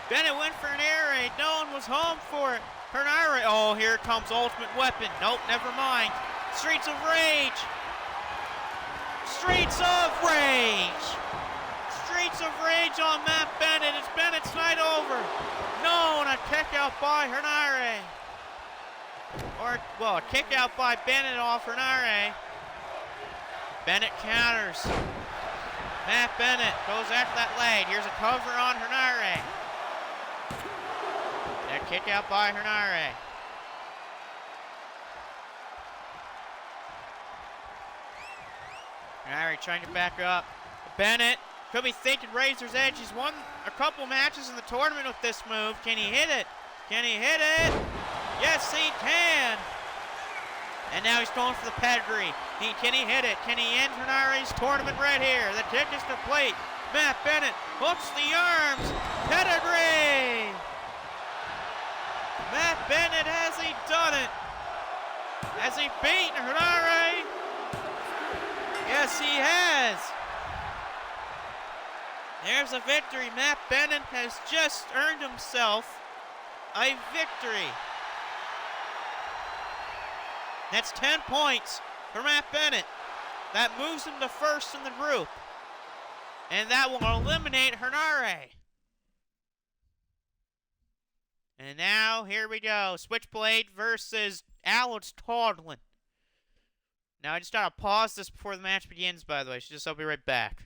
Bennett went for an air raid. No one was home for it. Hernare. Oh, here comes Ultimate Weapon. Nope, never mind. Streets of Rage. Streets of Rage. Streets of Rage on Matt Bennett. It's Bennett's night over. No, and a kick out by Hernare. Or, well, a kick out by Bennett off Hernare. Bennett counters. Matt Bennett goes after that leg. Here's a cover on Hernare. And a kick out by Hernare. Hernare trying to back up. Bennett could be thinking Razor's Edge. He's won a couple matches in the tournament with this move. Can he hit it? Can he hit it? Yes, he can. And now he's going for the pedigree. Can he hit it? Can he end Hernare's tournament right here? The kick is complete. Matt Bennett hooks the arms. Pedigree. Matt Bennett, has he done it? Has he beaten Hernare? Yes, he has. There's a victory. Matt Bennett has just earned himself a victory. That's 10 points for Matt Bennett. That moves him to first in the group. And that will eliminate Hernare. And now, here we go. Switchblade versus Alex Todlin. Now, I just gotta pause this before the match begins, by the way. So I'll be right back.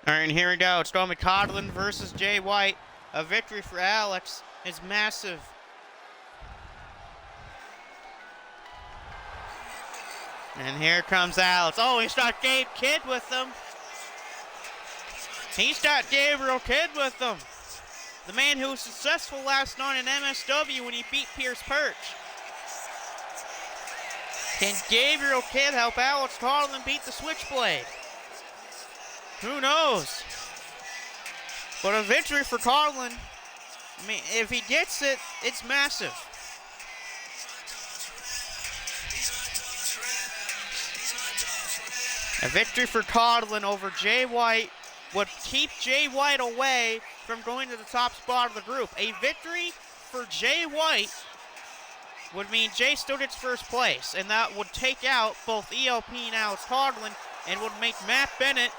All right, and here we go. It's Tommy Codlin versus Jay White. A victory for Alex is massive. And here comes Alex. Oh, he's got Gabe Kidd with him. He's got Gabriel Kidd with him. The man who was successful last night in MSW when he beat Pierce Perch. Can Gabriel Kidd help Alex Codlin beat the Switchblade? Who knows? But a victory for Codlin. I mean, if he gets it, it's massive. A victory for Codlin over Jay White would keep Jay White away from going to the top spot of the group. A victory for Jay White would mean Jay still gets first place, and that would take out both ELP and Alex Codlin, and would make Matt Bennett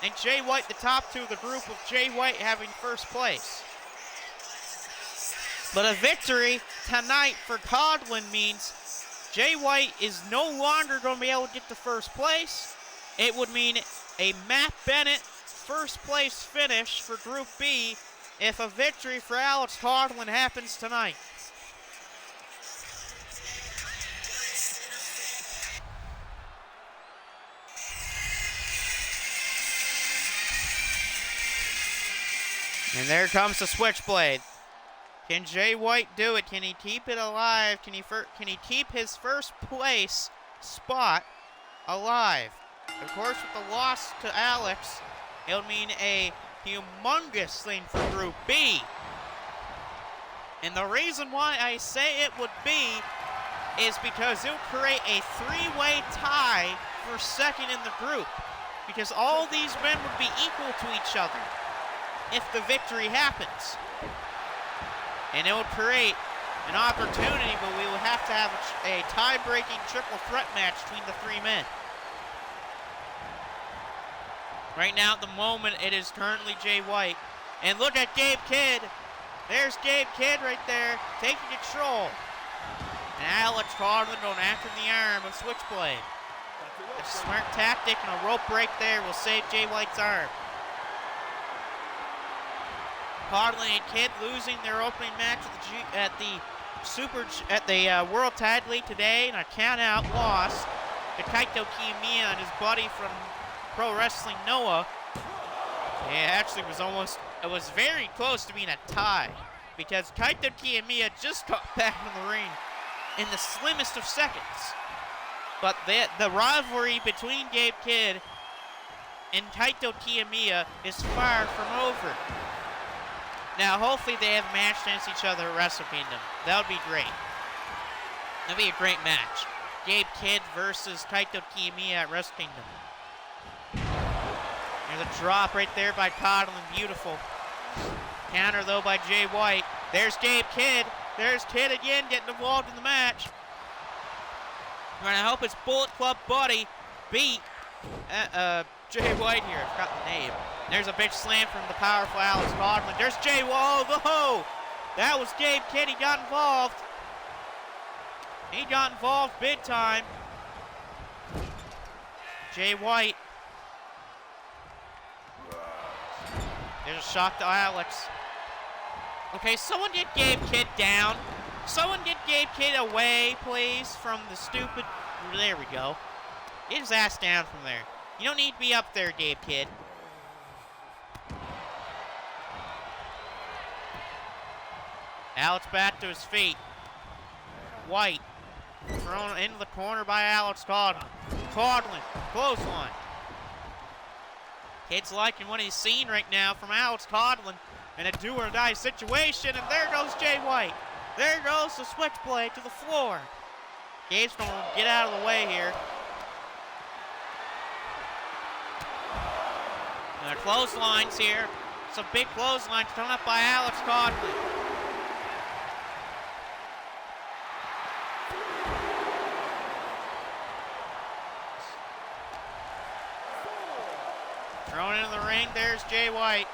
and Jay White the top two of the group, with Jay White having first place. But a victory tonight for Codlin means Jay White is no longer going to be able to get to first place. It would mean a Matt Bennett first place finish for Group B if a victory for Alex Codlin happens tonight. And there comes the Switchblade. Can Jay White do it? Can he keep it alive? Can he keep his first place spot alive? Of course, with the loss to Alex, it would mean a humongous thing for Group B. And the reason why I say it would be is because it would create a three-way tie for second in the group. Because all these men would be equal to each other if the victory happens. And it would create an opportunity, but we would have to have a tie-breaking triple threat match between the three men. Right now, at the moment, it is currently Jay White. And look at Gabe Kidd. There's Gabe Kidd right there, taking control. And Alex Codlin going after the arm of Switchblade. A smart tactic and a rope break there will save Jay White's arm. Codlin and Kidd losing their opening match at the World Tag League today, and a count-out loss to Kaito Kiyomiya and his buddy from Pro Wrestling Noah. It was very close to being a tie, because Kaito Kiyomiya just got back in the ring in the slimmest of seconds. But the rivalry between Gabe Kidd and Kaito Kiyomiya is far from over. Now, hopefully they have a match against each other at Wrestle Kingdom. That would be great. That would be a great match. Gabe Kidd versus Kaito Kiyomiya at Wrestle Kingdom. There's a drop right there by Codlin. Beautiful. Counter, though, by Jay White. There's Gabe Kidd. There's Kidd again getting involved in the match. Trying to help his Bullet Club buddy beat Jay White here. I forgot the name. There's a big slam from the powerful Alex Codlin. There's Jay White. Oh, that was Gabe Kidd. He got involved. He got involved big time. Jay White. There's a shot to Alex. Okay, someone get Gabe Kidd down. Someone get Gabe Kidd away, please, from the stupid... There we go. Get his ass down from there. You don't need to be up there, Gabe Kidd. Alex back to his feet. White. Thrown into the corner by Alex Codlin. Codlin, clothesline. Kidd's liking what he's seeing right now from Alex Codlin in a do-or-die situation, and there goes Jay White. There goes the Switchblade to the floor. Gabe's going to get out of the way here. And the clotheslines here. Some big clotheslines thrown up by Alex Codlin. Thrown into the ring, there's Jay White.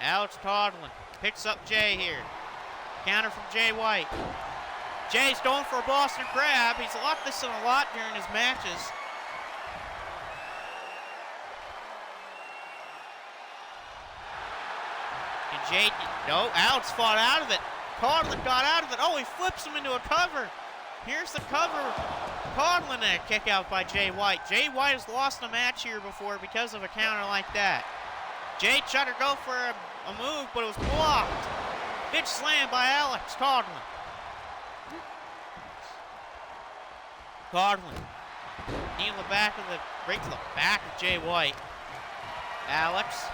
Alex Codlin picks up Jay here. Counter from Jay White. Jay's going for a Boston Crab. He's locked this in a lot during his matches. No, Alex fought out of it. Codlin got out of it. Oh, he flips him into a cover. Here's the cover. Codlin and a kick out by Jay White. Jay White has lost a match here before because of a counter like that. Jay tried to go for a move, but it was blocked. Bitch slam by Alex Codlin. Codlin. Knee in the back of right to the back of Jay White. Alex.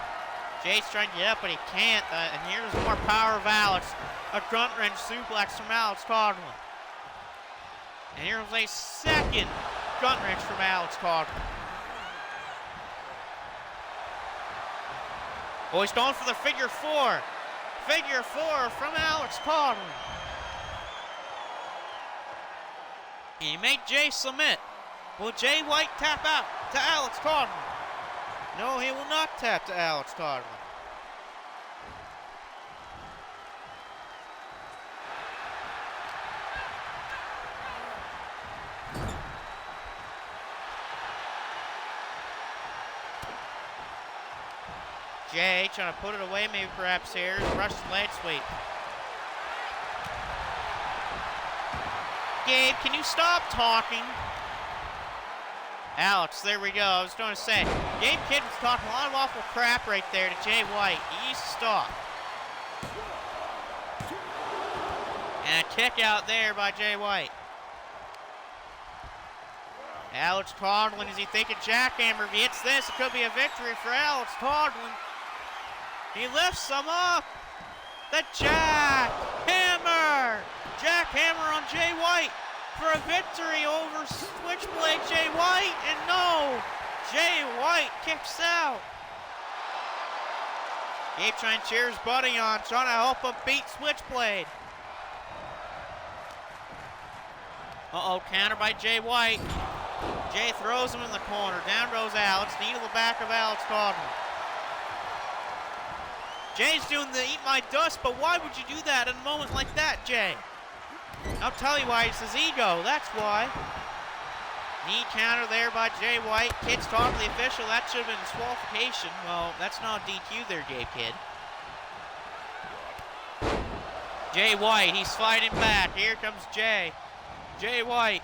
Jay's trying to get up, but he can't. And here's more power of Alex. A grunt wrench suplex from Alex Codlin. And here's a second grunt wrench from Alex Codlin. Oh, he's going for the figure four. Figure four from Alex Codlin. He made Jay submit. Will Jay White tap out to Alex Codlin? No, he will not tap to Alex Codlin. Jay trying to put it away, maybe perhaps here. Rush leg sweep. Gabe, can you stop talking? Alex, there we go. I was going to say, Gabe Kidd was talking a lot of awful crap right there to Jay White. He needs to stop. And a kick out there by Jay White. Alex Codlin, is he thinking jackhammer? If he hits this, it could be a victory for Alex Codlin. He lifts him up. The jackhammer. Jackhammer on Jay White for a victory over Switchblade Jay White. And no, Jay White kicks out. Gabe trying to cheer his buddy on, trying to help him beat Switchblade. Uh-oh, counter by Jay White. Jay throws him in the corner. Down goes Alex. Knee to the back of Alex Codlin. Jay's doing the eat my dust, but why would you do that in a moment like that, Jay? I'll tell you why. It's his ego. That's why. Knee counter there by Jay White. Kid's talking to the official. That should have been disqualification. Well, that's not a DQ there, Gabe Kidd. Jay White, he's fighting back. Here comes Jay. Jay White.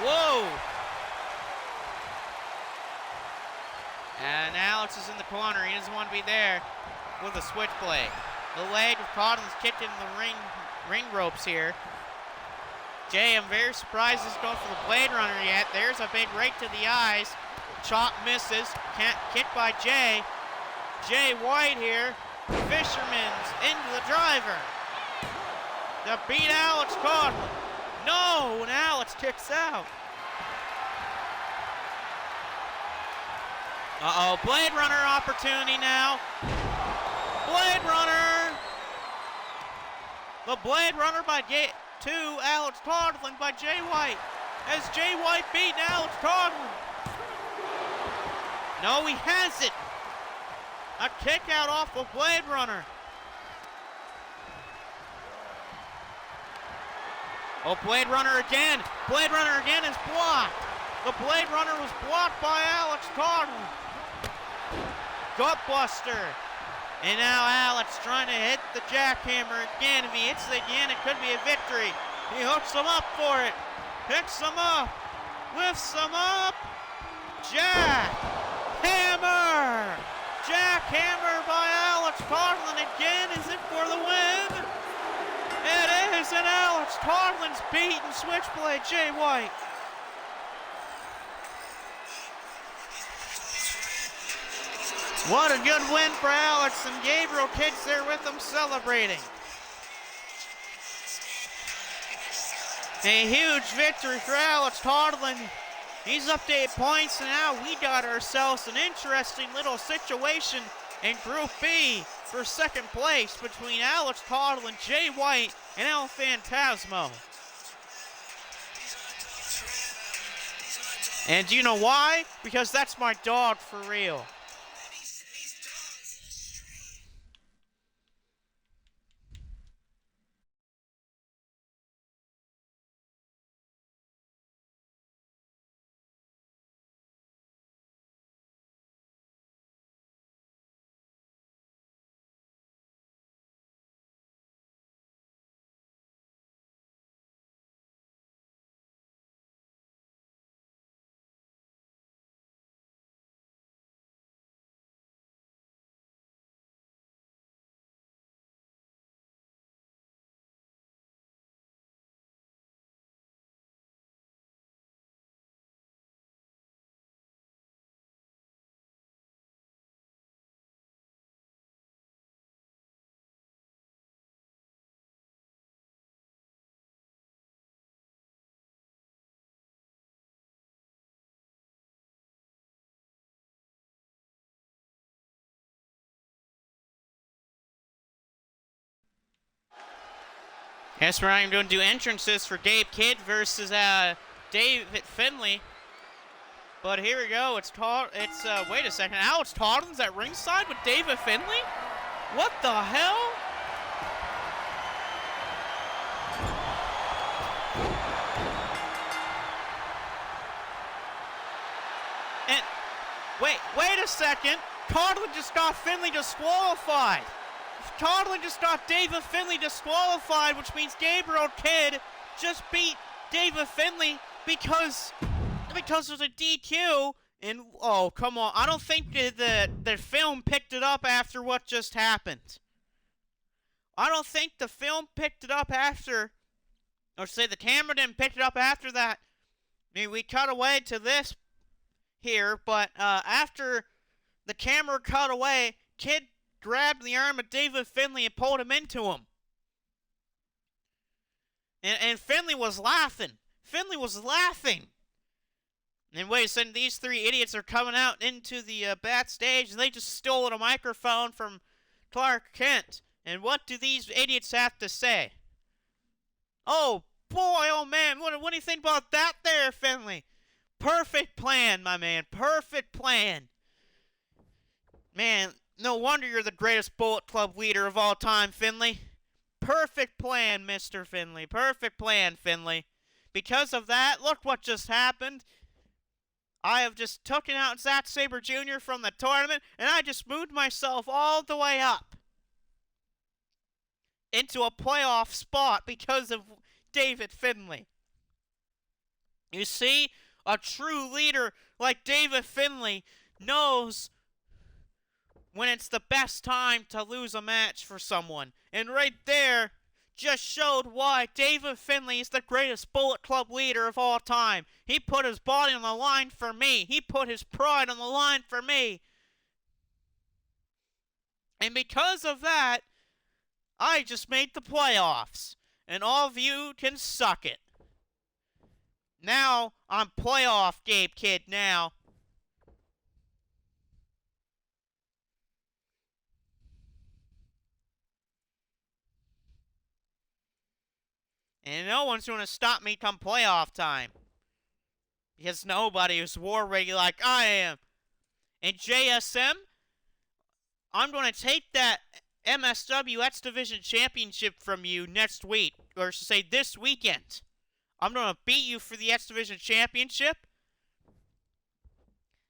Whoa! And Alex is in the corner. He doesn't want to be there with a switchblade. The leg of Codlin's kicked into the ring ropes here. Jay, I'm very surprised he's going for the Blade Runner yet. There's a big right to the eyes. Chop misses. Can't kick by Jay. Jay White here. Fisherman's into the driver. To beat Alex Codlin. No, and Alex kicks out. Uh-oh, Blade Runner opportunity now. Blade Runner. The Blade Runner to Alex Codlin by Jay White. Has Jay White beaten Alex Codlin? No, he hasn't. A kick out off the Blade Runner. Oh, Blade Runner again. Blade Runner again is blocked. The Blade Runner was blocked by Alex Codlin. Gutbuster. And now Alex trying to hit the jackhammer again. If he hits it again, it could be a victory. He hooks him up for it. Picks him up. Lifts him up. Jackhammer. Jackhammer by Alex Codlin again. Is it for the win? It is, and Alex Codlin's beaten Switchblade Jay White. What a good win for Alex, and Gabriel Kidd's there with him celebrating. A huge victory for Alex Codlin. He's up to 8 points, and now we got ourselves an interesting little situation in Group B for second place between Alex Codlin, Jay White, and El Phantasmo. And do you know why? Because that's my dog for real. Guess we're not even going to do entrances for Gabe Kidd versus David Finley. But here we go. Wait a second. Alex Toddlin's at ringside with David Finley? What the hell? And wait a second. Toddlin just got Finley disqualified. Toddlin just got David Finley disqualified, which means Gabriel Kidd just beat David Finley because there's a DQ. And oh, come on. I don't think the film picked it up after what just happened. I don't think the film picked it up after, or say the camera didn't pick it up after that. I mean, we cut away to this here, but after the camera cut away, Kidd grabbed the arm of David Finley and pulled him into him. And Finley was laughing. Finley was laughing. And wait a second, these three idiots are coming out into the backstage, and they just stole a microphone from Clark Kent. And what do these idiots have to say? Oh, boy, oh, man, what do you think about that there, Finley? Perfect plan, my man, perfect plan. Man, no wonder you're the greatest Bullet Club leader of all time, Finley. Perfect plan, Mr. Finley. Perfect plan, Finley. Because of that, look what just happened. I have just taken out Zack Sabre Jr. from the tournament, and I just moved myself all the way up into a playoff spot because of David Finley. You see, a true leader like David Finley knows when it's the best time to lose a match for someone. And right there just showed why David Finley is the greatest Bullet Club leader of all time. He put his body on the line for me. He put his pride on the line for me. And because of that, I just made the playoffs. And all of you can suck it. Now, I'm playoff Gabe Kidd now. And no one's going to stop me come playoff time. Because nobody is war ready like I am. And JSM, I'm going to take that MSW X Division Championship from you next week. Or to say this weekend. I'm going to beat you for the X Division Championship.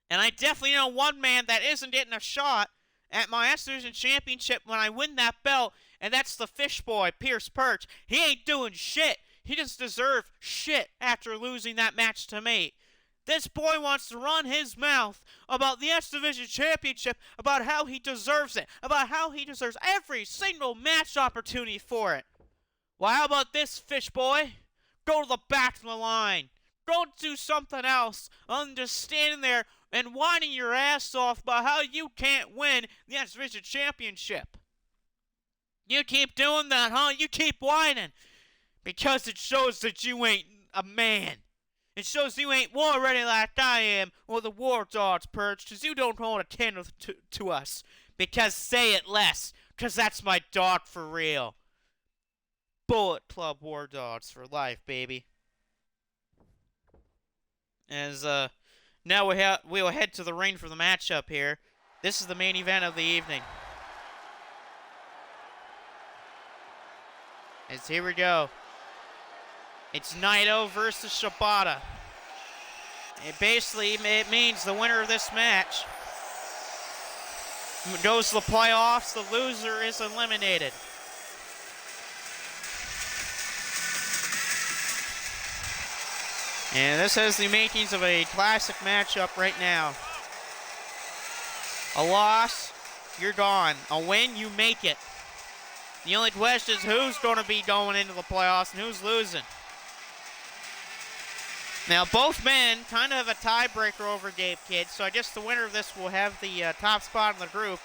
And I definitely know one man that isn't getting a shot at my X Division Championship when I win that belt. And that's the fish boy, Pierce Perch. He ain't doing shit. He doesn't deserve shit after losing that match to me. This boy wants to run his mouth about the X Division Championship, about how he deserves it, about how he deserves every single match opportunity for it. Well, how about this, fish boy? Go to the back of the line. Go do something else other than standing there and whining your ass off about how you can't win the X Division Championship. You keep doing that, huh? You keep whining. Because it shows that you ain't a man. It shows you ain't war ready like I am, or the War Dogs, Perch, because you don't hold a candle to us. Because say it less, because that's my dog for real. Bullet Club War Dogs for life, baby. As, now we'll head to the ring for the matchup here. This is the main event of the evening. As here we go. It's Naito versus Shibata. It means the winner of this match goes to the playoffs. The loser is eliminated. And this has the makings of a classic matchup right now. A loss, you're gone. A win, you make it. The only question is who's going to be going into the playoffs and who's losing. Now, both men kind of have a tiebreaker over Gabe Kidd, so I guess the winner of this will have the top spot in the group.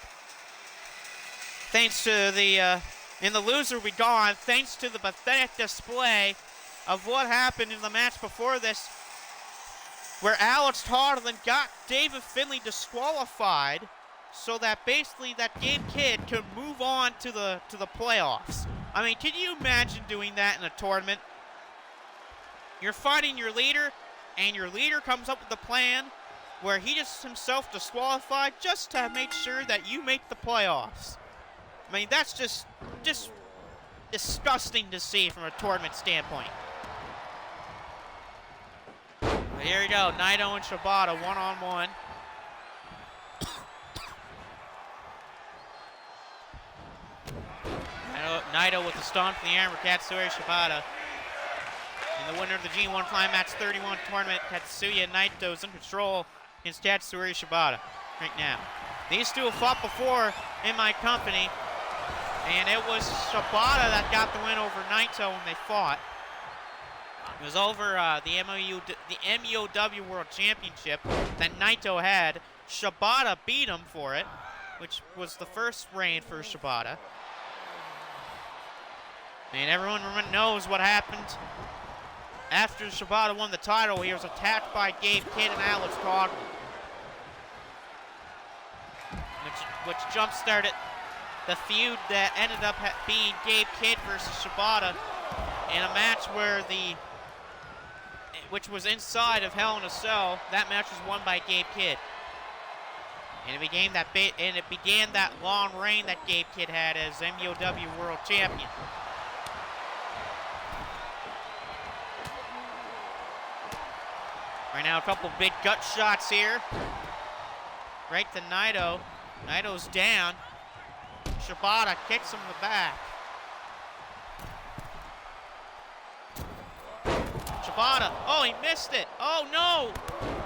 Thanks to the, and the loser will be gone, thanks to the pathetic display of what happened in the match before this, where Alex Toddlin got David Finley disqualified, so that basically that Gabe Kidd could move on to the playoffs. I mean, can you imagine doing that in a tournament? You're fighting your leader, and your leader comes up with a plan where he just himself disqualified just to make sure that you make the playoffs. I mean, that's just disgusting to see from a tournament standpoint. But here we go, Naito and Shibata one-on-one. Naito with the stomp in the arm for Katsuya Shibata. And the winner of the G1 Climax 31 tournament, Katsuya Naito, is in control against Katsuya Shibata right now. These two have fought before in my company, and it was Shibata that got the win over Naito when they fought. It was over the MUOW World Championship that Naito had. Shibata beat him for it, which was the first reign for Shibata. And everyone knows what happened after Shibata won the title. He was attacked by Gabe Kidd and Alex Coughlin, which jump-started the feud that ended up being Gabe Kidd versus Shibata in a match which was inside of Hell in a Cell. That match was won by Gabe Kidd, and it began that long reign that Gabe Kidd had as MUOW World Champion. Right now, a couple big gut shots here. Right to Naito. Naito's down. Shibata kicks him in the back. Shibata, oh, he missed it. Oh, no.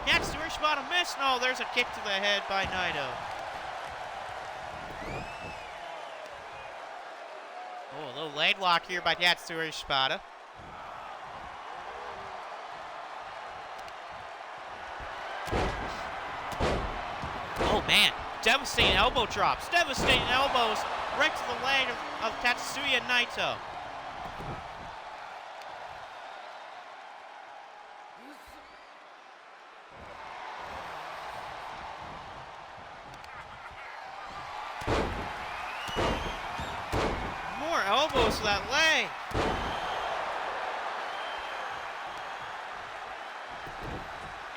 Katsuya Shibata missed. No, there's a kick to the head by Naito. Oh, a little leg lock here by Katsuya Shibata. Oh, man. Devastating elbow drops. Devastating elbows right to the leg of Katsuya Naito. More elbows to that leg.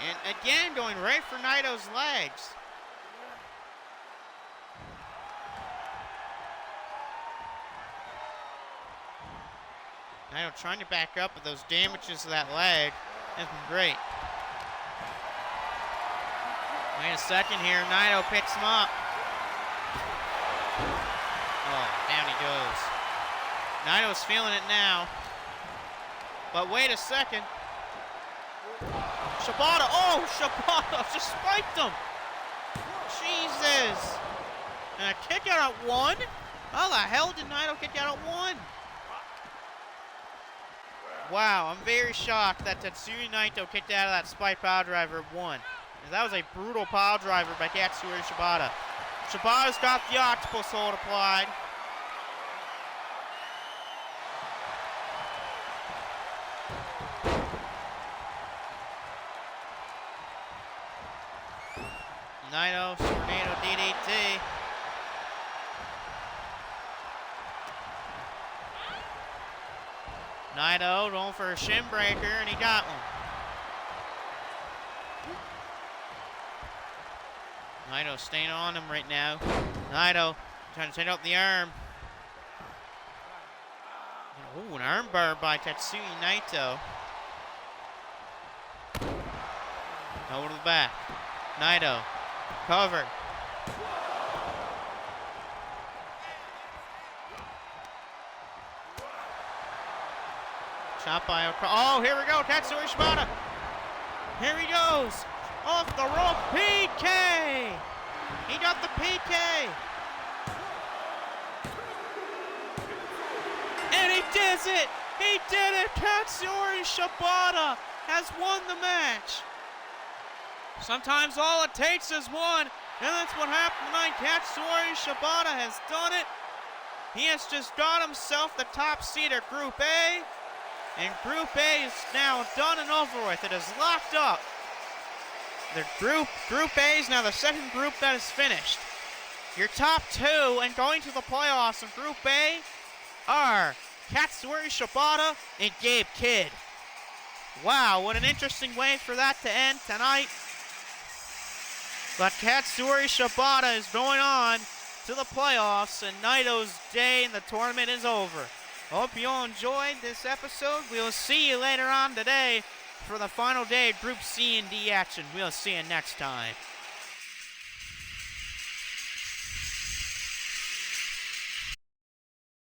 And again, going right for Naito's legs. Naito trying to back up, but those damages to that leg has been great. Wait a second here. Naito picks him up. Oh, down he goes. Naito's feeling it now. But wait a second. Shibata. Oh, Shibata just spiked him. Jesus. And a kick out at one? How the hell did Naito kick out at one? Wow, I'm very shocked that Tetsuya Naito kicked out of that spike pile driver at one. That was a brutal pile driver by Katsuya Shibata. Shibata's got the octopus hold applied. Naito, tornado DDT. Naito going for a shin breaker, and he got one. Naito staying on him right now. Naito trying to take out the arm. Ooh, an arm bar by Tetsuya Naito. Over to the back. Naito, covered. Shot by Okada. Oh, here we go, Katsuya Shibata. Here he goes. Off the rope, PK. He got the PK. And he does it. He did it. Katsuya Shibata has won the match. Sometimes all it takes is one, and that's what happened tonight. Katsuya Shibata has done it. He has just got himself the top seed at Group A. And Group A is now done and over with. It is locked up. The Group A is now the second group that is finished. Your top two and going to the playoffs in Group A are Katsuyori Shibata and Gabe Kidd. Wow, what an interesting way for that to end tonight. But Katsuyori Shibata is going on to the playoffs, and Naito's day in the tournament is over. Hope you all enjoyed this episode. We'll see you later on today for the final day of Group C and D action. We'll see you next time.